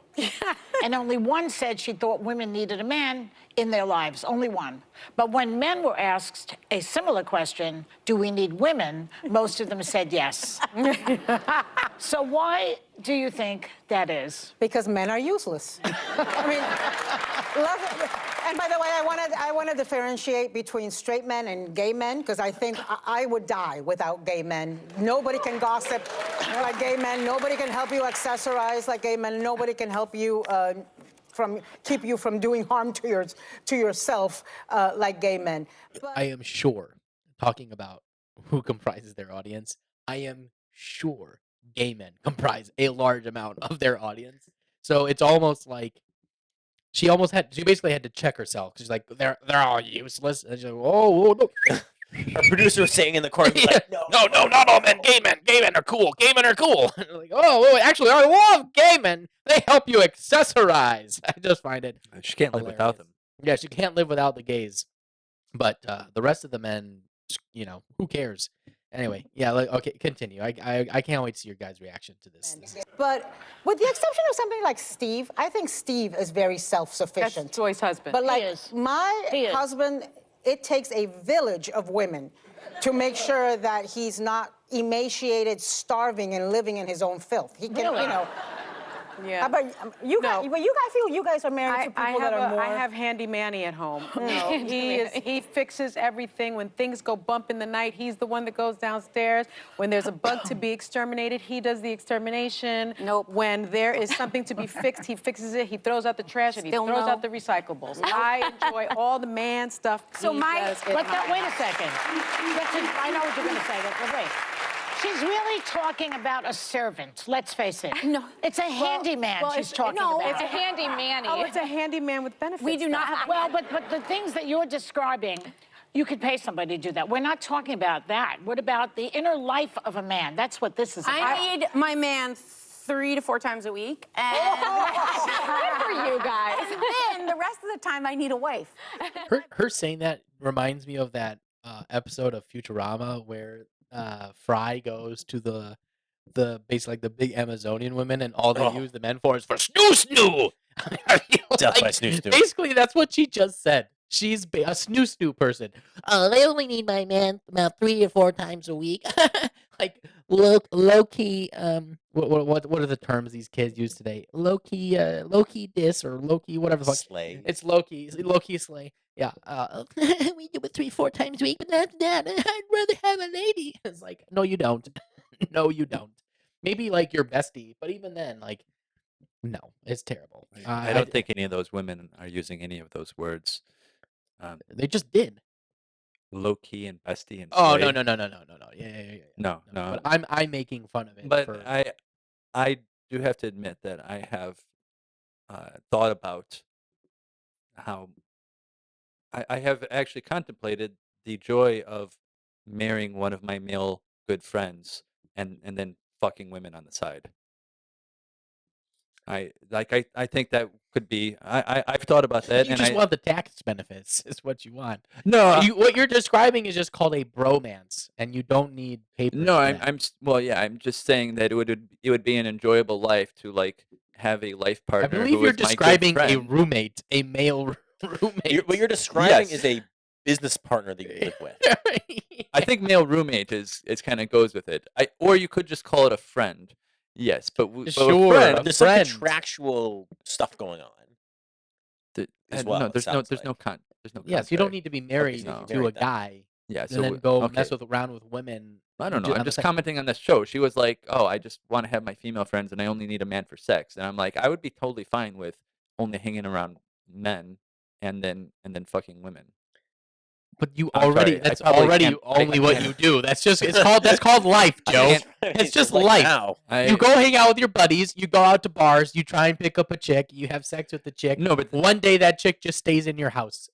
And only one said she thought women needed a man in their lives, only one. But when men were asked a similar question, do we need women, most of them said yes. So why do you think that is? Because men are useless. I mean, love it. And by the way, I want to differentiate between straight men and gay men, because I think I would die without gay men. Nobody can gossip like gay men. Nobody can help you accessorize like gay men. Nobody can help you keep you from doing harm to yourself like gay men. But I am sure, talking about who comprises their audience, I am sure gay men comprise a large amount of their audience. So it's almost like she basically had to check herself because she's like, they're all useless. And she's like, oh no. Our producer was saying in the corner, he's like, no, no, not all men. Gay men are cool. Gay men are cool. And I'm like, oh, actually, I love gay men. They help you accessorize. I just find it. She can't live without them. Yeah, she can't live without the gays. But the rest of the men, who cares? Anyway, yeah, okay, continue. I can't wait to see your guys' reaction to this. But with the exception of somebody like Steve, I think Steve is very self-sufficient. That's Joy's husband. But like is. my He is. husband, it takes a village of women to make sure that he's not emaciated, starving, and living in his own filth. He can, Really? Yeah. How about you No. guys? But you guys feel you guys are married to people that are more. I have Handy Manny at home. No, he fixes everything. When things go bump in the night, he's the one that goes downstairs. When there's a bug to be exterminated, he does the extermination. Nope. When there is something to be fixed, he fixes it. He throws out the trash and Still he throws no. out the recyclables. I enjoy all the man stuff. So he my- does at But my wait a house. second. I know what you're going to say, but wait. She's really talking about a servant, let's face it. No. It's a handyman she's talking no, about. it's a handy manny. Oh, it's a handyman with benefits. We do not have. Well, but the things that you're describing, you could pay somebody to do that. We're not talking about that. What about the inner life of a man? That's what this is about. I need my man 3 to 4 times a week. And good for you guys. Then the rest of the time, I need a wife. Her saying that reminds me of that episode of Futurama where Fry goes to the basically like the big Amazonian women and all they use the men for is for snoo snoo. Death by snoo snoo. Basically, that's what she just said. She's a snoo snoo person. They only need my man about 3 or 4 times a week. Like low key. What are the terms these kids use today? Low key this or low key whatever the fuck. Slay. It's low key slay. Yeah. We do it 3 4 times a week, but that's that. I'd rather have a lady. It's like, no, you don't. No, you don't. Maybe like your bestie, but even then, like, no, it's terrible. I don't think any of those women are using any of those words. They just did. Low key and bestie and Oh slay. no. Yeah. No. But I'm making fun of it. But for, I do have to admit that I have thought about how I have actually contemplated the joy of marrying one of my male good friends and then fucking women on the side. I think that could be. I've thought about that, you and just I want the tax benefits. Is what you want. no What you're describing is just called a bromance, and you don't need paper. no well yeah I'm just saying that it would be an enjoyable life to like have a life I partner. believe who you're is my good describing a friend. roommate, a male roommate. What you're describing Yes. is a business partner that you live with. I think male roommate is kind of goes with it. Or you could just call it a friend. Yes, but Sure, a friend, There's friend. some contractual stuff going on. as well, No, it there's no sounds there's no like. con. There's no. Yes, you don't contract. need to be married no. to a Married then. guy Yeah, so and then we- go okay. mess around with women. I don't know. on I'm the just side. commenting on this show. She was like, "Oh, I just want to have my female friends, and I only need a man for sex." And I'm like, I would be totally fine with only hanging around men and then fucking women. But you I'm already sorry, I that's probably already can't- only I what can't- you do. That's called life, I Joe. can't- It's just like life. now. You go hang out with your buddies, you go out to bars, you try and pick up a chick, you have sex with the chick. No, but One day that chick just stays in your house.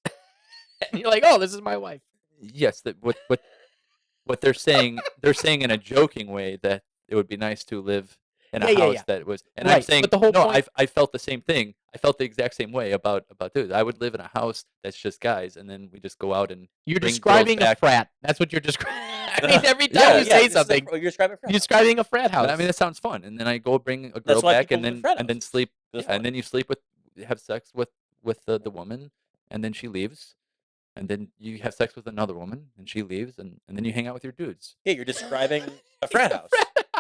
And you're like, "Oh, this is my wife." yes, that what they're saying in a joking way that it would be nice to live in a Yeah, house yeah. that was. And I'm Right, saying but the whole no. point- I felt the same thing. I felt the exact same way about dudes. I would live in a house that's just guys, and then we just go out and You're bring girls describing a back. frat. That's what you're describing. I mean, every time Yeah, you this say is a something, you're describing a friend. you're describing a frat house. But, I mean, that sounds fun. And then I go bring a girl why back, people and live in then frat and then houses. sleep. That's Yeah, and fun. then you have sex with the woman, and then she leaves, and then you have sex with another woman, and she leaves, and then you hang out with your dudes. Yeah, you're describing a frat house.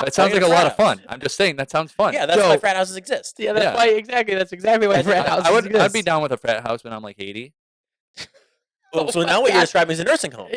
That sounds like in a a lot frat of fun. house. I'm just saying that sounds fun. Yeah, that's Joe. why frat houses exist. Yeah, that's Yeah. why exactly. That's exactly why frat houses I'd be exist. down with a frat house when I'm like 80. So now what you're describing is a nursing home,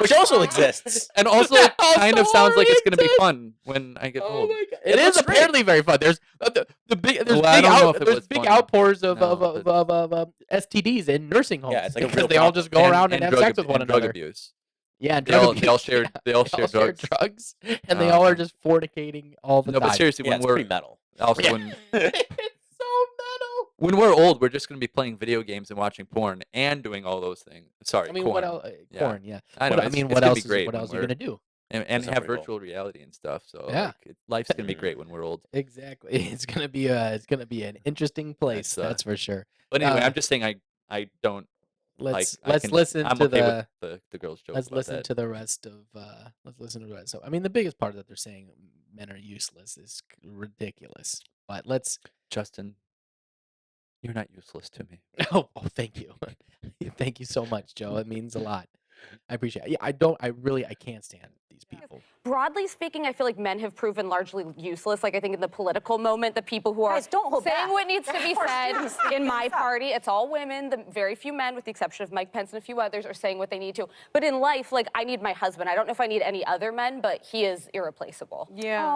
which also exists. And also That kind of also sounds like it's going to be exists. fun when I get Oh old. my god! It It is looks great. apparently very fun. There's there's Well, I big don't know if it there's was big fun. outpours of, No, of STDs in nursing homes. Yeah, it's like a because real they all problem. just go around and have drug sex with ab- one and drug another. abuse. Yeah, and They all drug share abuse. they all They share drugs. drugs, and they all are Uh-huh. just fornicating all the No, time. but seriously, Yeah, when it's we're pretty metal. also Yeah. when It's so metal. when we're old, we're just going to be playing video games and watching porn and doing all those things. Sorry, I mean, corn. what else? Yeah. Corn, yeah. I know. What, I it's- mean, it's what gonna else? be great What when else are you we're- gonna do? and That sounds have pretty cool. virtual reality and stuff. So Yeah. like, life's going to be great when we're old. Exactly. It's gonna be an interesting place. That's, That's for sure. But anyway, Um, I'm just saying I don't Let's like. let's listen I'm to okay with the girls' jokes. let's about listen that. to the rest of let's listen to the rest. So I mean, the biggest part that they're saying men are useless is ridiculous. But let's. Justin. You're not useless to me. Oh, thank you, thank you so much, Joe. It means a lot. I appreciate it. Yeah, I can't stand these these people. Broadly speaking, I feel like men have proven largely useless. Like, I think in the political moment, the people who are Guys, don't hold saying back. what needs to be said in my party, it's all women. The very few men, with the exception of Mike Pence and a few others, are saying what they need to. But in life, like, I need my husband. I don't know if I need any other men, but he is irreplaceable. Yeah,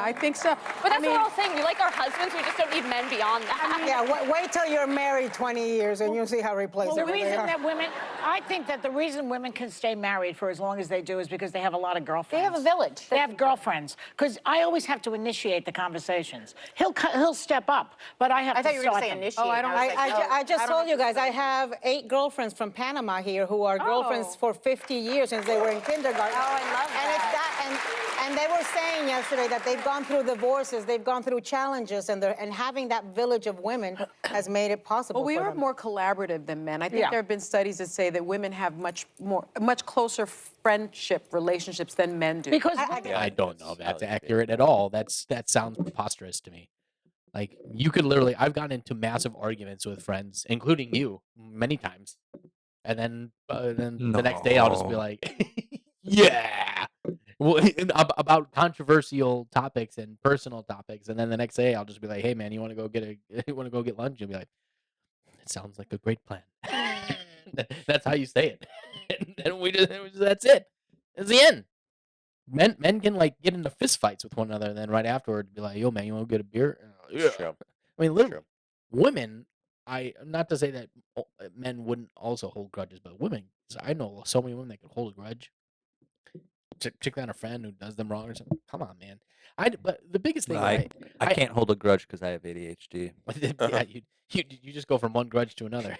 I think so. But that's what we're all saying. We like our husbands. We just don't need men beyond that. Yeah, wait till you're married 20 years and you'll see how replaceable The they reason are. that women, I think that the reason women can stay married for as long as they do is because they have a lot of girlfriends. They have a village. They have girlfriends. Because I always have to initiate the conversations. He'll step up, but I have I to thought you were going start to say them. initiate. Oh, I don't- was like, I just don't know told you if it's guys, I have 8 girlfriends from Panama here who are girlfriends for 50 years since they were in kindergarten. Oh, I love And it's and they were saying yesterday that they've gone through divorces, they've gone through challenges, and having that village of women has made it possible Well, we for are them. more collaborative than men. I think Yeah. there have been studies that say that women have much closer friendship relationships than men do. Because I don't know if that's accurate at all. That sounds preposterous to me. Like, you could literally, I've gotten into massive arguments with friends, including you, many times, and then the next day I'll just be No. like, yeah, well, about controversial topics and personal topics, and then the next day I'll just be like, hey man, you want to go get lunch? You'll be like, it sounds like a great plan. That's how you say it. And that's it. It's the end. Men can like get into fist fights with one another, and then right afterward be like, "Yo, man, you want to get a beer?" Yeah. True. I mean, literally, True. women. Not to say that men wouldn't also hold grudges, but women. 'Cause I know so many women that could hold a grudge. Chick down a friend who does them wrong or something. Come on, man. But the biggest thing, I can't hold a grudge because I have ADHD. yeah, you just go from one grudge to another.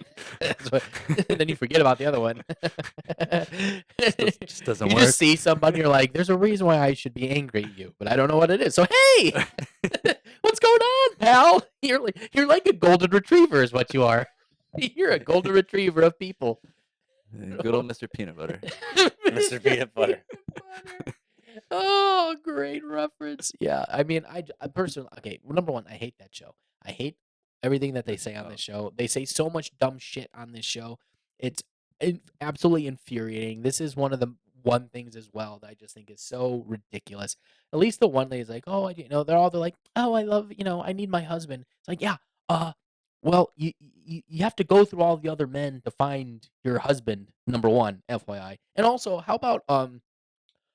Then you forget about the other one. Just doesn't You work. just see somebody, you're like, there's a reason why I should be angry at you, but I don't know what it is. So hey, what's going on, pal? You're like a golden retriever, is what you are. You're a golden retriever of people. Good old Mr. Peanut Butter. Mr. Peanut Butter. Oh, great reference. Yeah, I mean, I personally, okay, well, number one, I hate that show. I hate everything that they say on this show. They say so much dumb shit on this show. It's absolutely infuriating. This is one of the things as well that I just think is so ridiculous. At least the one lady's like, oh, they're like, oh, I love, I need my husband. It's like, yeah, well, you have to go through all the other men to find your husband, number one, FYI. And also, how about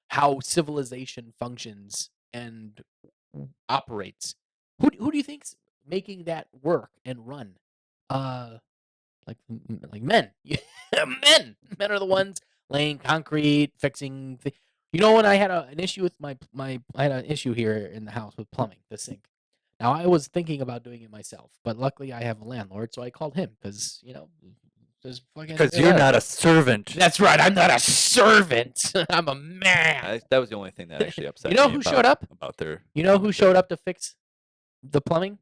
how civilization functions and operates? Who do you think's making that work and run? Like men. Men are the ones laying concrete, fixing. When I had an issue with I had an issue here in the house with plumbing, the sink. Now I was thinking about doing it myself, but luckily I have a landlord, so I called him because Because you're not a servant. That's right. I'm not a servant. I'm a man. That was the only thing that actually upset You know me who about, showed up? About their. You know who showed up to fix the plumbing?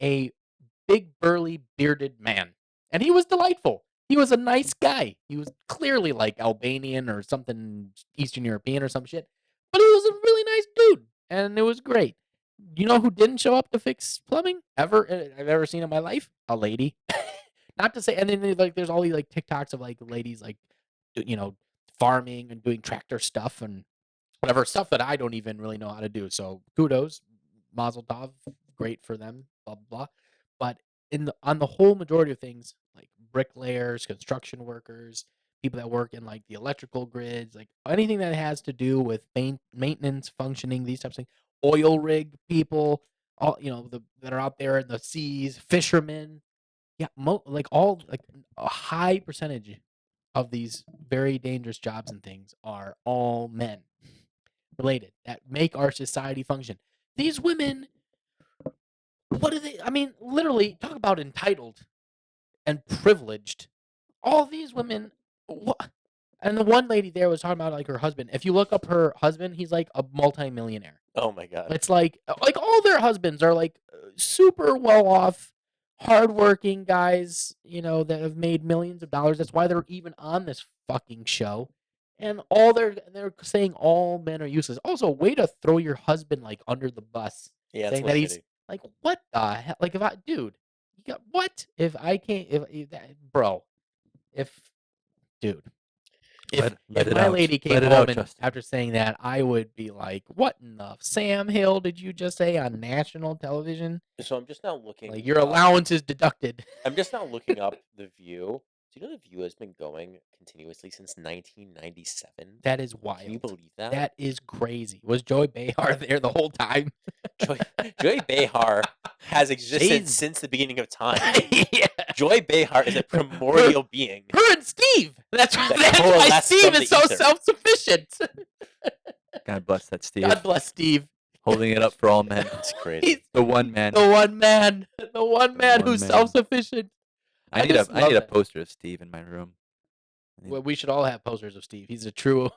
A big, burly, bearded man. And he was delightful. He was a nice guy. He was clearly like Albanian or something Eastern European or some shit. But he was a really nice dude. And it was great. You know who didn't show up to fix plumbing? Ever I've ever seen in my life? A lady. Not to say, and then there's all these like TikToks of like ladies like, farming and doing tractor stuff and whatever stuff that I don't even really know how to do. So kudos, mazel tov, great for them, blah blah blah. But on the whole majority of things, like bricklayers, construction workers, people that work in like the electrical grids, like anything that has to do with maintenance, functioning, these types of things, oil rig people, all that are out there in the seas, fishermen, yeah, a high percentage of these very dangerous jobs and things are all men related that make our society function. These women, what do they? I mean, literally, talk about entitled and privileged. All these women, what? And the one lady there was talking about like her husband. If you look up her husband, he's like a multimillionaire. Oh my God. It's like all their husbands are like super well off, hardworking guys, that have made millions of dollars. That's why they're even on this fucking show. And they're saying all men are useless. Also, way to throw your husband like under the bus. Yeah, saying that he's like, what the hell? Like, dude, you got what? If I can't, if that, bro, dude, If Let it my out. lady came Let it home out, and Justin. after saying that, I would be like, "What in the Sam Hill did you just say on national television? So I'm just now looking Like your up. allowance is deducted." I'm just now looking up The View. Do you know The View has been going continuously since 1997? That is Can you wild. believe that? That is crazy. Was Joy Behar there the whole time? Joy Behar has existed She's- since the beginning of time. yeah. Joy Behar is a primordial being. Her and Steve. That's why coalesced Steve from is the so ether. self-sufficient. God bless that Steve. God bless Steve. Holding it up for all men. It's crazy. He's The one man. the one man. The one man one who's man. self-sufficient. I need just a love that. poster of Steve in my room. Well, we should all have posters of Steve. He's a true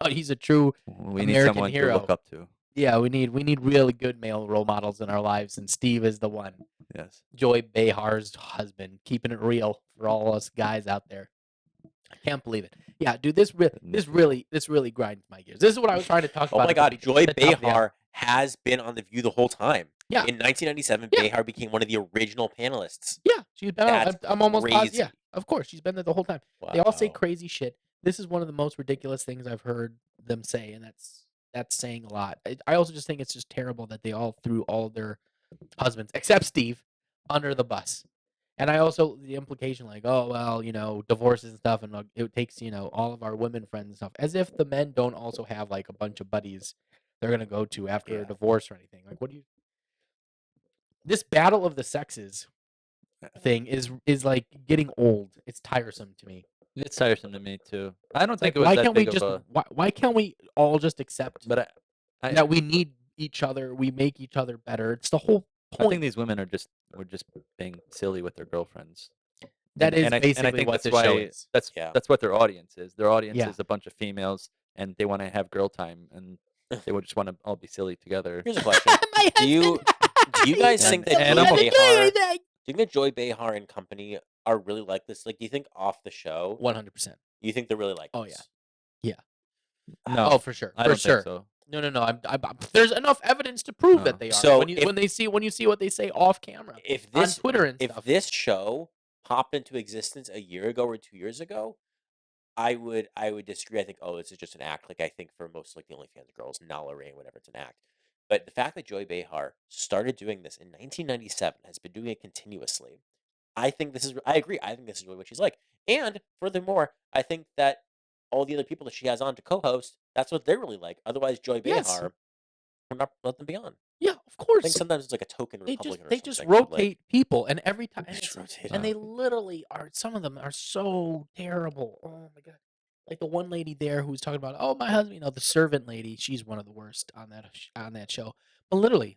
We need American someone hero. to look up to. Yeah, we need really good male role models in our lives, and Steve is the one. Yes. Joy Behar's husband, keeping it real for all us guys out there. I can't believe it. Yeah, dude, this really grinds my gears. This is what I was trying to talk Oh about. my at God, the Joy at the top of the hour. Behar has been on The View the whole time. Yeah. In 1997, Yeah. Behar became one of the original panelists. Yeah, she's been on. That's I'm almost positive. crazy. Yeah, of course, she's been there the whole time. They all say Wow. crazy shit. This is one of the most ridiculous things I've heard them say, and that's saying a lot. I also just think it's just terrible that they all threw all their husbands, except Steve, under the bus. And I also the implication like, oh well, divorces and stuff, and it takes all of our women friends and stuff, as if the men don't also have like a bunch of buddies they're gonna go to after a Yeah. divorce or anything. Like, what do you? This battle of the sexes thing is like getting old. It's tiresome to me. It's tiresome to me too. I don't It's think like, it was why that can't we big just of a. why can't we all just accept But I that we need each other? We make each other better. It's the whole I think point. these women were just being silly with their girlfriends. That is and I basically think what that's this show why is. Yeah. that's what their audience is. Their audience Yeah. is a bunch of females, and they want to have girl time, and they would just want to all be silly together. Here's a question. Do you guys And- think that and Joy I'm- Behar, do you think that Joy Behar and company are really like this? Like, do you think off the show, 100%. you think they're really like Oh, this? No, Oh, for sure. I For don't sure. think so. No. there's enough evidence to prove No. that they are. So when you see what they say off camera If on this Twitter and if stuff. this show popped into existence a year ago or 2 years ago, I would disagree. I think, oh, this is just an act. Like I think for most like the OnlyFans girls, Nala Ray, whatever, it's an act. But the fact that Joy Behar started doing this in 1997, has been doing it continuously, I agree. I think this is really what she's like. And furthermore, I think that all the other people that she has on to co-host, that's what they're really like. Otherwise, Joy Yes. Behar would not let them be on. Yeah, of I course. think sometimes it's like a token They Republican they or just something. but, like, rotate people, and every time, and, just rotate and them. they literally are. Some of them are so terrible. Oh my god! Like the one lady there who was talking about, oh my husband, the servant lady. She's one of the worst on that show. But literally,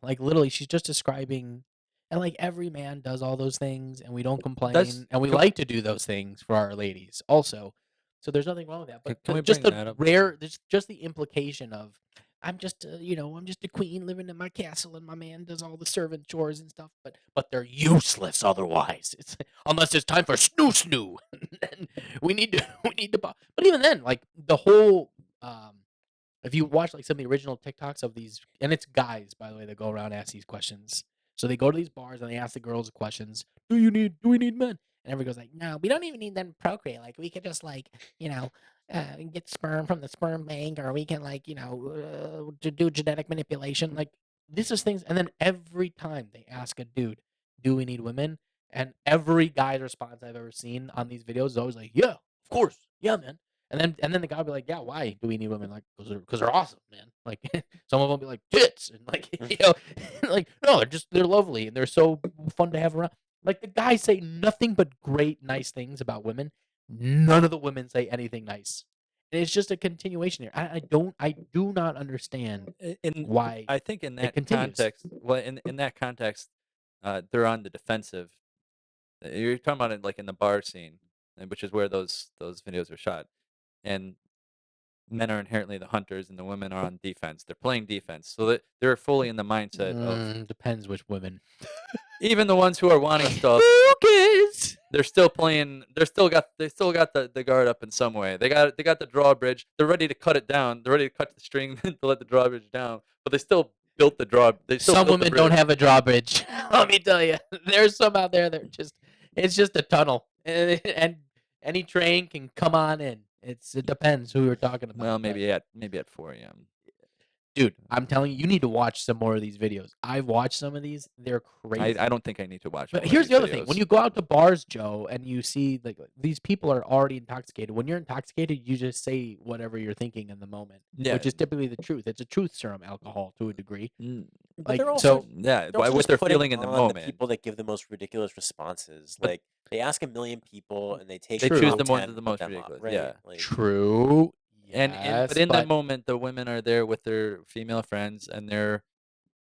she's just describing, and like every man does all those things, and we don't complain, and we com- like to do those things for our ladies also. So there's nothing wrong with that. But Can we just bring the that up? just the implication of. I'm just a queen living in my castle, and my man does all the servant chores and stuff. But they're useless otherwise. It's unless it's time for snoo. And we need to. But even then, like the whole, if you watch like some of the original TikToks of these, and it's guys by the way that go around and ask these questions. So they go to these bars and they ask the girls questions. Do we need men? And everybody goes like, no, we don't even need them to procreate. Like we could just like get sperm from the sperm bank, or we can to do genetic manipulation. Like this is things. And then every time they ask a dude, do we need women? And every guy's response I've ever seen on these videos is always like, yeah, of course, yeah, man. And then the guy will be like, yeah, why do we need women? Like, because they're awesome, man. Like some of them will be like tits, and like like no, they're lovely and they're so fun to have around. Like the guys say nothing but great, nice things about women. None of the women say anything nice. And it's just a continuation here. I do not understand why. I think in that continues. context, well, in that context, they're on the defensive. You're talking about it like in the bar scene, which is where those videos are shot, and men are inherently the hunters, and the women are on defense. They're playing defense, so that they're fully in the mindset of Depends which women. even the ones who are wanting stuff. Who cares? They're still playing. They still got the guard up in some way. They got the drawbridge. They're ready to cut it down. They're ready to cut the string to let the drawbridge down. But they still built the draw. They still Some built the women don't bridge. have a drawbridge. Let me tell you, there's some out there that it's just a tunnel, and any train can come on in. It depends who you're talking about. Well, but- maybe at 4 a.m. dude, I'm telling you, you need to watch some more of these videos. I've watched some of these; they're crazy. I don't think I need to watch. But more of here's these the other thing: when videos. you go out to bars, Joe, and you see like these people are already intoxicated. When you're intoxicated, you just say whatever you're thinking in the moment, Yeah. which is typically the truth. It's a truth serum, alcohol, to a degree. Mm, But Like they're also so, yeah, they're also what just they're putting feeling in the on moment. people that give the most ridiculous responses. But- Like they ask a million people and they take They the choose top the ones 10 that are the and most put them up, ridiculous, right? yeah. Like, true. And Yes, but in that moment, the women are there with their female friends, and they're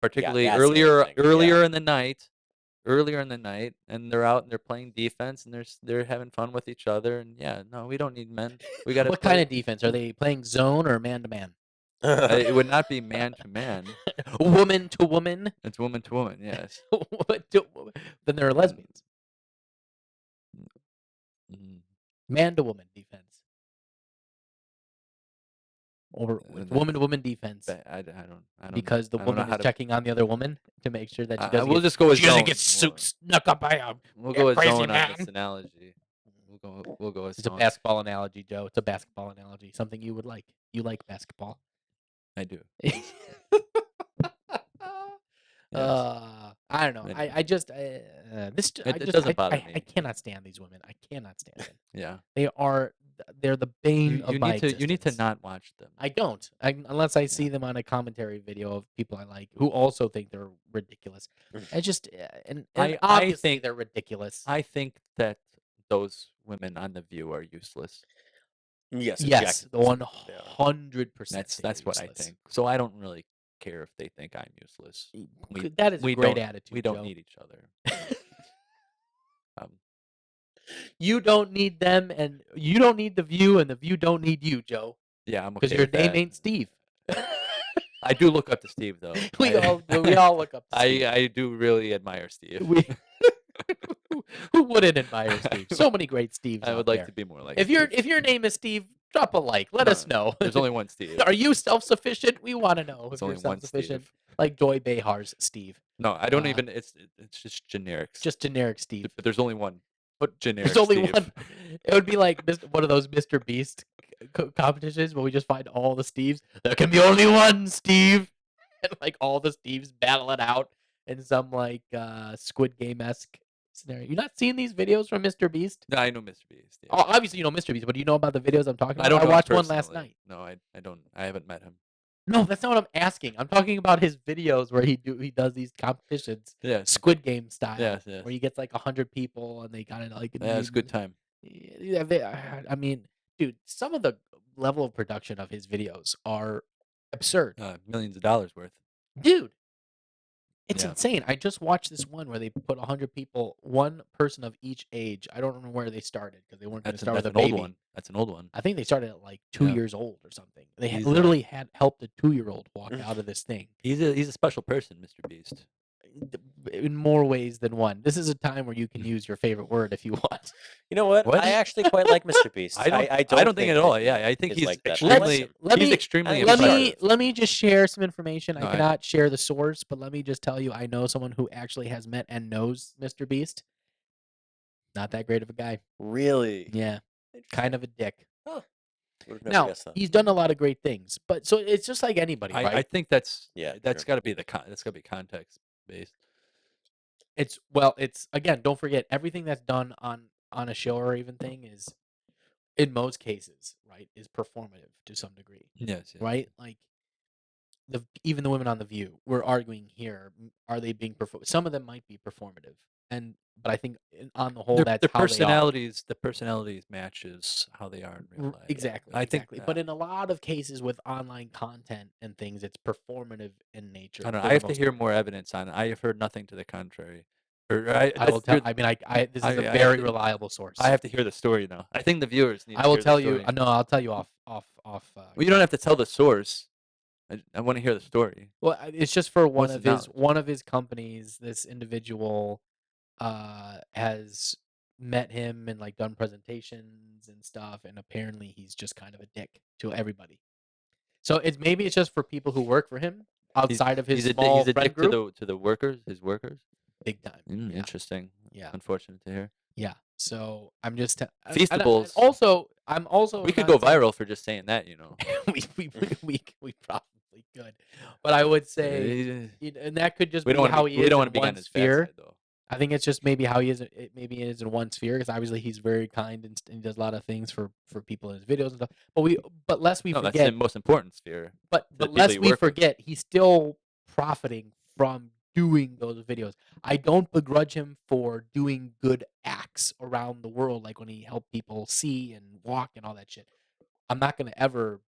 particularly that's the other thing, yeah. earlier in the night, and they're out and they're playing defense, and they're having fun with each other, and yeah, no, we don't need men. We got to what kind of defense are they playing? Zone or man to man? It would not be man to man. Woman to woman? It's woman to woman. Yes. Then they're lesbians. Mhm. Man to woman defense. Or And woman to woman defense. I don't. Because the I don't know woman how is to. checking on the other woman to make sure that she doesn't We'll get, just go with she doesn't zone. get snuck up by a We'll go with crazy zone on man. this analogy. We'll go with It's a zone. basketball analogy, Joe. It's a basketball analogy. Something you would like. You like basketball. I do. I don't know. I just this I It just doesn't bother me. I cannot stand these women. I cannot stand them. Yeah. They're the bane You of my need to existence. not watch them. I don't. Unless I see them on a commentary video of people I like who also think they're ridiculous. I just and I obviously think- they're ridiculous. I think that those women on The View are useless. Yes, Yes, objectively speaking, they are. 100%. That's what I think. So I don't really care if they think I'm useless. That is a we great don't- attitude. We don't Joe. need each other. You don't need them, and you don't need the View, and the View don't need you, Joe, Yeah, I'm okay. because your with name that. ain't Steve. I do look up to Steve, though. we all look up to Steve. I do really admire Steve. Who wouldn't admire Steve? So many great Steves. I out would like there. to be more like. If your name is Steve, drop a like. Let us know. There's only one Steve. Are you self-sufficient? We want to know There's if you're only one self-sufficient. Steve. Like Joy Behar's Steve, No, I don't Uh, even. It's just generic. just generic Steve. But there's only one. But generic. There's only Steve. one. It would be like one of those Mr. Beast competitions where we just find all the Steves. There can be only one Steve, and like all the Steves battle it out in some like Squid Game-esque scenario. You not seeing these videos from Mr. Beast? No, I know Mr. Beast. Yeah. Oh, obviously you know Mr. Beast, but do you know about the videos I'm talking about? I don't. I know him watched one last personally. night. No, I don't. I haven't met him. No, that's not what I'm asking. I'm talking about his videos where he does these competitions, Yes. Squid Game style, Yes. Yes. where he gets like 100 people and they got to like. Yeah, it's a good time. Yeah, I mean, dude, some of the level of production of his videos are absurd. Millions of dollars worth. Dude, it's Yeah. insane. I just watched this one where they put 100 people, one person of each age. I don't remember where they started because they weren't going to That's start with a an old baby. one. That's an old one. I think they started at like 2 Yeah. years old or something. They He's, literally had helped a 2-year-old walk out of this thing. He's a special person, Mr. Beast. In more ways than one. This is a time where you can use your favorite word if you want. You know what? What? I actually quite like Mr. Beast. I don't. I don't think at all. that Yeah, I think is he's like that. I extremely. like him. Let he's me- extremely. let impressive. Let me just share some information. No, I I- cannot share the source, but let me just tell you, I know someone who actually has met and knows Mr. Beast. Not that great of a guy. Really? Yeah, kind of a dick. Would've never Now guessed that. he's done a lot of great things, but so it's just like anybody, I right? think that's Yeah, That's sure. got to be that's got to be context based. It's again, don't forget everything that's done on a show or even thing is, in most cases, right, is performative to some degree. Yes. Yes. Right? Like even the women on The View, we're arguing here, are they being some of them might be performative, but I think on the whole Their, that's their how they are. personalities, the personalities matches how they are in real life. Exactly, I think. exactly. But in a lot of cases with online content and things, it's performative in nature. I don't know. for I the have to most hear part. more evidence on it. I have heard nothing to the contrary. I will tell. I mean, this is a I very have to- reliable source. I have to hear the story now. I think the viewers need. I to will hear the tell you. story. No, I'll tell you off. Well, you don't have to tell the source. I want to hear the story. Well, it's just for What's the knowledge? one of his companies. This individual has met him and like done presentations and stuff, and apparently he's just kind of a dick to everybody. So maybe it's just for people who work for him outside of his He's small a friend dick group. to the workers, his workers. Big time. Yeah. Interesting. Yeah. Unfortunate to hear. Yeah. So I'm just Feastables. I'm also We could not go saying viral for just saying that, you know. we probably could, but I would say, and that could just We be don't want how to be. he We is don't in want to be on one his bad sphere. side though. I think it's just maybe how he is. Maybe he is in one sphere because obviously he's very kind and he does a lot of things for people in his videos and stuff. But lest we No, that's the forget, most important sphere. but The but people lest you we work with. forget, he's still profiting from doing those videos. I don't begrudge him for doing good acts around the world, like when he helped people see and walk and all that shit. I'm not gonna ever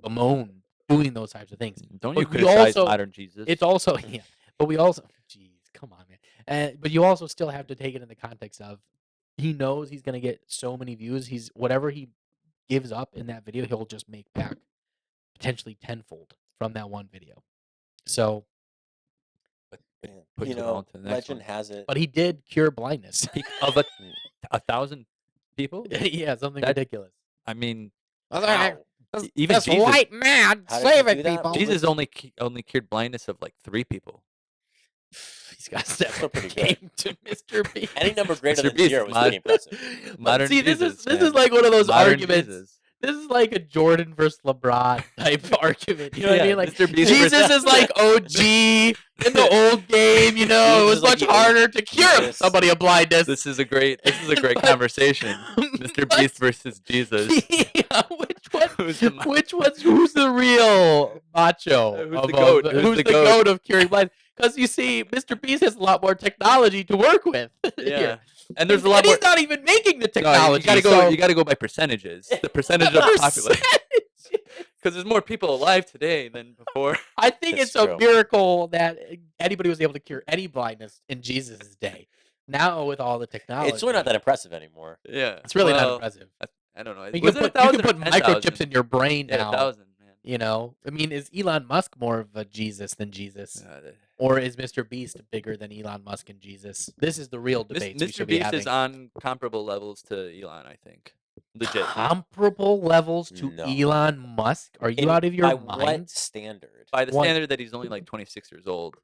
bemoan doing those types of things. Don't But you we criticize also, modern Jesus? it's also yeah. But we also, jeez, come on, man. But you also still have to take it in the context of he knows he's gonna get so many views. He's whatever he gives up in that video, he'll just make back potentially tenfold from that one video. So, But Man, pushes it on to the next legend one. has it. but he did cure blindness. Of 1,000 people? Yeah, something That- ridiculous. I mean, How? even This Jesus. white man How did he saving do that? people. What Jesus was- only cured blindness of like 3 people. He's got Still seven pretty came to Mr. Beast. Any number greater Mr. than Beast 0 is was pretty impressive. But Modern see, this Jesus, is man. like one of those Modern arguments. Jesus. This is like a Jordan versus LeBron type argument. You know what I Yeah, mean? Like Mr. Beast Jesus versus- is like OG in the old game. You know, Jesus it was is like much the old harder to cure Jesus. somebody of blindness. This is a great But- conversation. Mr. but- Beast versus Jesus. Yeah, Who's the who's the real macho? Who's the goat? Who's Who's the the goat? goat of curing blindness? Because you see, Mr. Beast has a lot more technology to work with. Yeah. here. And there's a lot and more. he's not even making the No, technology. you gotta go. so- You gotta go by percentages. The percentage of the population. Percentage. Because there's more people alive today than before. I think That's it's a true. miracle that anybody was able to cure any blindness in Jesus' day. Now with all the technology, It's really not that impressive anymore. Yeah. It's really not Well, impressive. I don't know. You Was can it put, you 1,000 can or put 10,000? microchips in your brain Yeah, now. 1,000, man. You know, I mean, is Elon Musk more of a Jesus than Jesus, Uh, or is Mr. Beast bigger than Elon Musk and Jesus? This is the real debate we Mr. should be Beast having. is on comparable levels to Elon, I think. Legit. Comparable levels to No. Elon Musk? Are you In- out of your by mind? what standard? By the What? standard that he's only like 26 years old.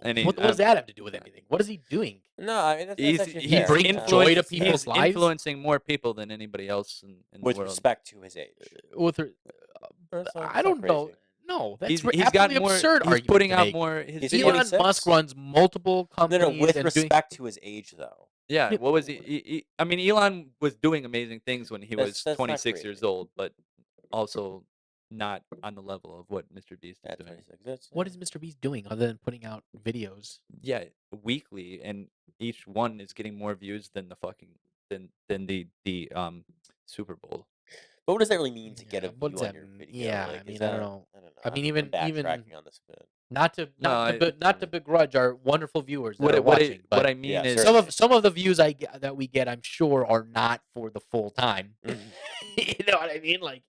And What does that have to do with anything? What is he doing? No, I mean that's He's, actually he's fair. brings joy to influencing- people's he's lives? influencing more people than anybody else in the with world. respect to his age. With her, That's not- I that's not don't know. crazy. No, that's He's absolutely got more. absurd. He's argument putting to out make. more. His He's videos. Elon 26? Musk runs multiple No, companies. with and respect to his age, though. Yeah. Yeah. What was he? I mean, Elon was doing amazing things when he That's- was that's not 26 years crazy. old, but also not on the level of what Mr. Beast is At doing. 26. That's, what is Mr. Beast doing other than putting out videos? Yeah, weekly, and each one is getting more views than the fucking than the Super Bowl. But what does that really mean to get a Yeah, what view does on that your mean? video? Yeah, Like, I mean, is I that, don't know. I don't know. I mean, I'm even backtracking on this a bit. not to No, not to begrudge our wonderful viewers that What are I- what I- watching, what but I mean Yeah, is some of the views that we get, I'm sure, are not for the full time. You know what I mean? Like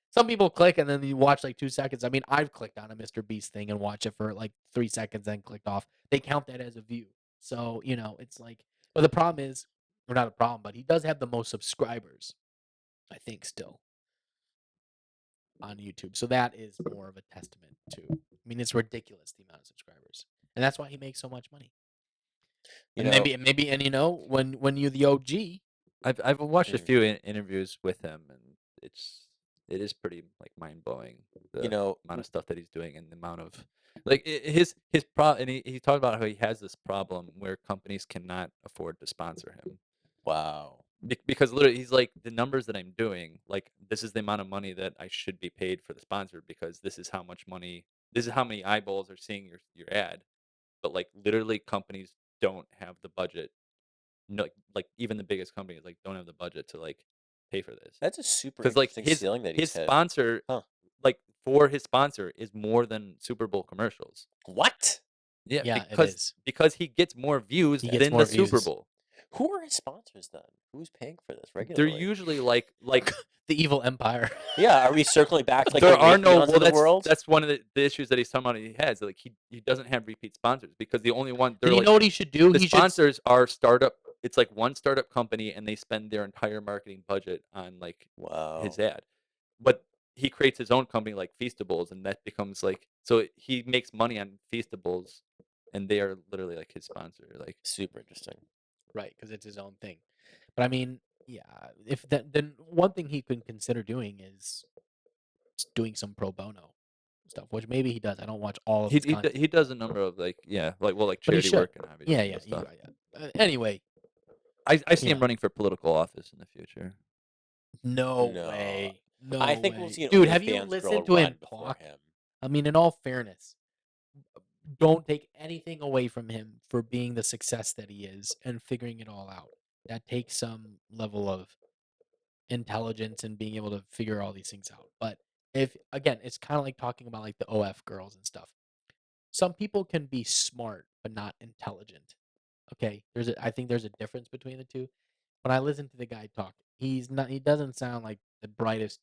some people click and then you watch like 2 seconds. I mean, I've clicked on a Mr. Beast thing and watch it for like 3 seconds, then clicked off. They count that as a view. So you know, it's like. But the problem is, or not a problem, but he does have the most subscribers, I think, still on YouTube. So that is more of a testament to. I mean, it's ridiculous the amount of subscribers, and that's why he makes so much money. You And know, maybe, and you know, when you're the OG, I've watched a Mm. few interviews with him, and it is pretty like mind blowing. The you know, amount of stuff that he's doing and the amount of like his and he talked about how he has this problem where companies cannot afford to sponsor him. wow. Because literally he's like, the numbers that I'm doing, like this is the amount of money that I should be paid for the sponsor, because this is how many eyeballs are seeing your ad. But like literally companies don't have the budget. No, like even the biggest companies like don't have the budget to like pay for this. That's a super Because like interesting ceiling that he's his hit. sponsor, Huh. like for his sponsor is more than Super Bowl commercials. What? Yeah, Yeah, it because is. because he gets more views He gets than more the Super views. Bowl. Who are his sponsors then? Who's paying for this They're regularly? usually like the evil empire. Yeah, are we circling back to like there the are no Raytheons well of the world? that's one of the issues that he's talking about. He has like he doesn't have repeat sponsors, because the only one And they're you like, know what he should do? the He should. sponsors are startup. It's like one startup company, and they spend their entire marketing budget on like Wow. his ad. But he creates his own company like Feastables, and that becomes like, so he makes money on Feastables, and they are literally like his sponsor. Like Super interesting. right? Because it's his own thing. But I mean, yeah, if that, then one thing he could consider doing is doing some pro bono stuff, which maybe he does. I don't watch all of his content, He does a number of like like but he charity should. work and Yeah, obviously yeah, those stuff. anyway, I see him yeah. running for political office in the future. No No. way. I No think we'll way. see an Dude, have you OnlyFans girl listened to him run before talk? him. I mean, in all fairness, don't take anything away from him for being the success that he is and figuring it all out. That takes some level of intelligence and being able to figure all these things out. But if again, it's kind of like talking about like the OF girls and stuff. Some people can be smart but not intelligent. Okay, I think there's a difference between the two. When I listen to the guy talk, he doesn't sound like the brightest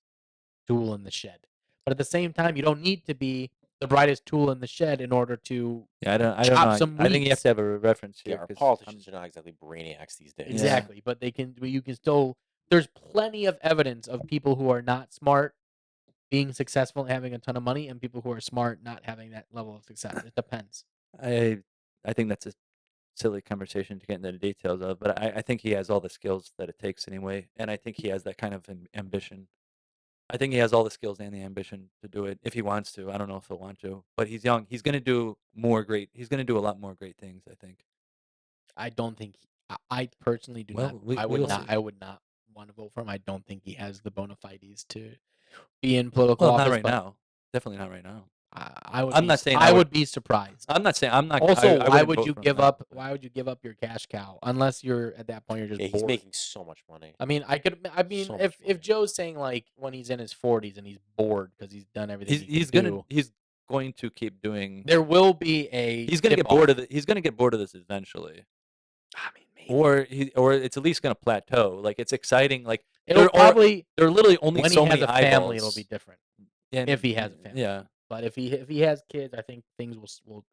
tool in the shed. But at the same time, you don't need to be the brightest tool in the shed in order to Yeah, I don't chop know. some I think you have weeds. to have a reference Yeah, here our because politicians are not exactly brainiacs these days. Exactly, but you can still. There's plenty of evidence of people who are not smart being successful and having a ton of money, and people who are smart not having that level of success. It depends. I think that's a silly conversation to get into the details of, but I think he has all the skills that it takes anyway, and I think he has that kind of ambition. I think he has all the skills and the ambition to do it if he wants to. I don't know if he'll want to, but he's young. He's gonna do more great. He's gonna do a lot more great things. I think. I don't think. I personally do not. Well, we will see. I would not want to vote for him. I don't think he has the bona fides to be in political Well, office. not right but now. Definitely not right now. I would. I'm be, not saying I I would. would be surprised. I'm not saying I'm not. Also, I why wouldn't would vote you for him give now, up? but- Why would you give up your cash cow? Unless you're at that point, you're just Yeah, he's bored. making so much money. I mean, I mean, So much if money. Joe's saying like when he's in his 40s and he's bored because he's done everything He's can gonna do, he's going to keep doing. there will be a. He's gonna get tip-off. bored of it. He's gonna get bored of this eventually. I mean, maybe. Or it's at least gonna plateau. Like it's exciting. Like It'll there probably are literally only when so he has many a family, eyeballs. it'll be different. And, If he has a family, yeah, but if he has kids, I think things will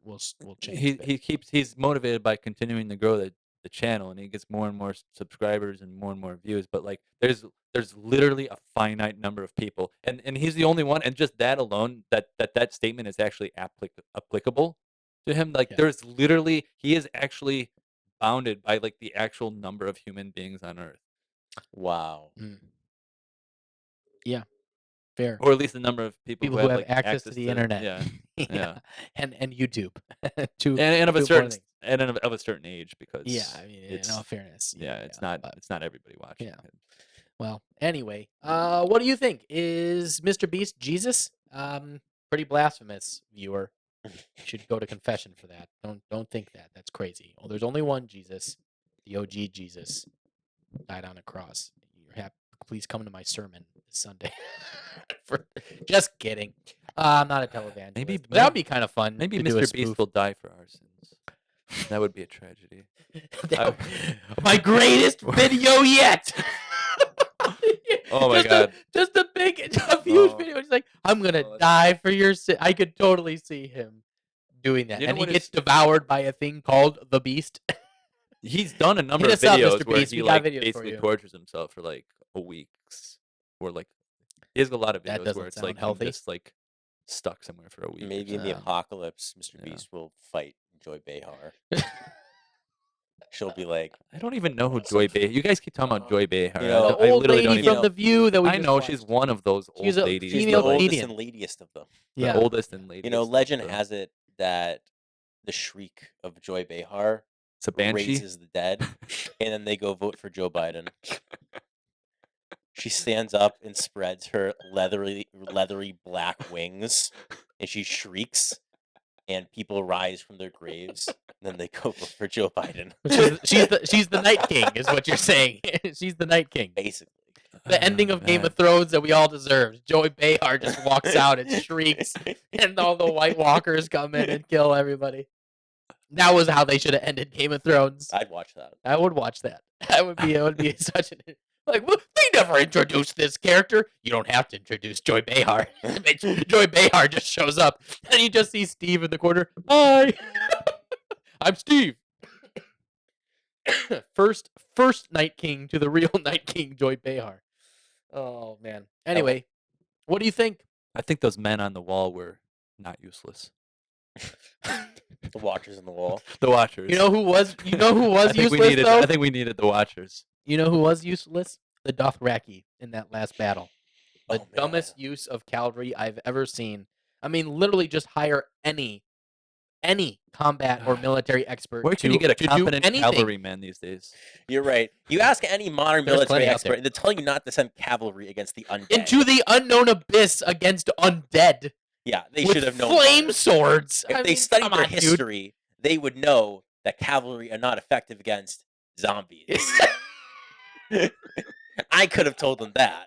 change. a bit. he's motivated by continuing to grow the channel, and he gets more and more subscribers and more views. But like there's literally a finite number of people, and he's the only one. And just that alone, that statement is actually applicable to him. Like Yeah. there's literally he is actually bounded by like the actual number of human beings on Earth, Wow. Yeah, fair. or at least the number of people People who who have have like access to the internet. Yeah, yeah. and YouTube. And of a two certain important things. and of a certain age because Yeah, I mean, in it's all fairness. it's not everybody watching. Yeah. it. Well, anyway, what do you think? Is Mr. Beast Jesus? Pretty blasphemous, viewer. You should go to confession for that. Don't think that. That's crazy. Well, there's only one Jesus, the OG Jesus, died on a cross. Please come to my sermon this Sunday. Just kidding. I'm not a televangelist. Maybe- but that would be kind of fun. Maybe to do a Mr. Beast spoof. will die for our sins. That would be a tragedy. My greatest video yet. Oh my Just God. just a huge Oh. video. He's like, I'm gonna Oh, die for your sin. I could totally see him doing that, You know and he what gets is- devoured by a thing called the Beast. He's done a number Hit of us up, videos Mr. where Beast. he We got like videos for basically you. tortures himself for like a week, or like he has a lot of That videos doesn't where it's sound like healthy. him just like stuck somewhere for a week. or Maybe in the Yeah. apocalypse, Mr. Yeah. Beast will fight Joy Behar. She'll be like, I don't even know who Joy Behar. You guys keep talking about Joy Behar. You know, The old literally lady don't from even. The View that we I just know she's watched. one of those old She's a ladies. she's the female oldest comedian. and ladiest of them. The Yeah. oldest and latest. You know, of legend the- has it that the shriek of Joy Behar it's a banshee. raises the dead, and then they go vote for Joe Biden. She stands up and spreads her leathery black wings, and she shrieks, and people rise from their graves. And then they go vote for Joe Biden. She's the Night King, is what you're saying. She's the Night King. Basically, The ending of Game Man. of Thrones that we all deserve. Joy Behar just walks out and shrieks, and all the White Walkers come in and kill everybody. That was how they should have ended Game of Thrones. I'd watch that. I would watch that. It would be such an like. Well, they never introduced this character. You don't have to introduce Joy Behar. Joy Behar just shows up, and you just see Steve in the corner. Hi, I'm Steve. first Night King to the real Night King, Joy Behar. Oh man. Anyway, what do you think? I think those men on the wall were not useless. The Watchers on the Wall. The Watchers. You know who was I think we useless needed. though? I think we needed the Watchers. You know who was useless? The Dothraki in that last battle. The Oh, man. dumbest use of cavalry I've ever seen. I mean, literally just hire any combat or military expert Where can you get a to do competent anything. cavalryman these days? You're right. You ask any modern There's military plenty out expert, there. and they'll tell you not to send cavalry against the undead. Into the unknown abyss against undead Yeah, they with should have known. flame better. swords. If I they mean, studied come their on, dude. history, they would know that cavalry are not effective against zombies. I could have told them that.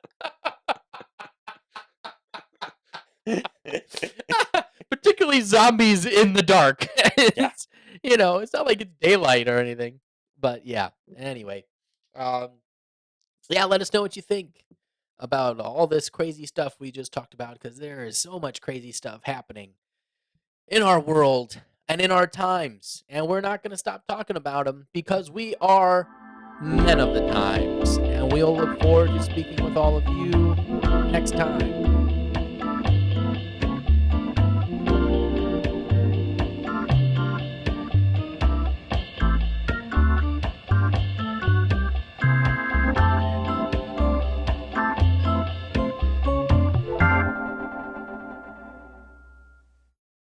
Particularly zombies in the dark. It's, you know, it's not like it's daylight or anything. But yeah, anyway. Yeah, let us know what you think about all this crazy stuff we just talked about, because there is so much crazy stuff happening in our world and in our times. And we're not going to stop talking about them because we are men of the times. And we'll look forward to speaking with all of you next time.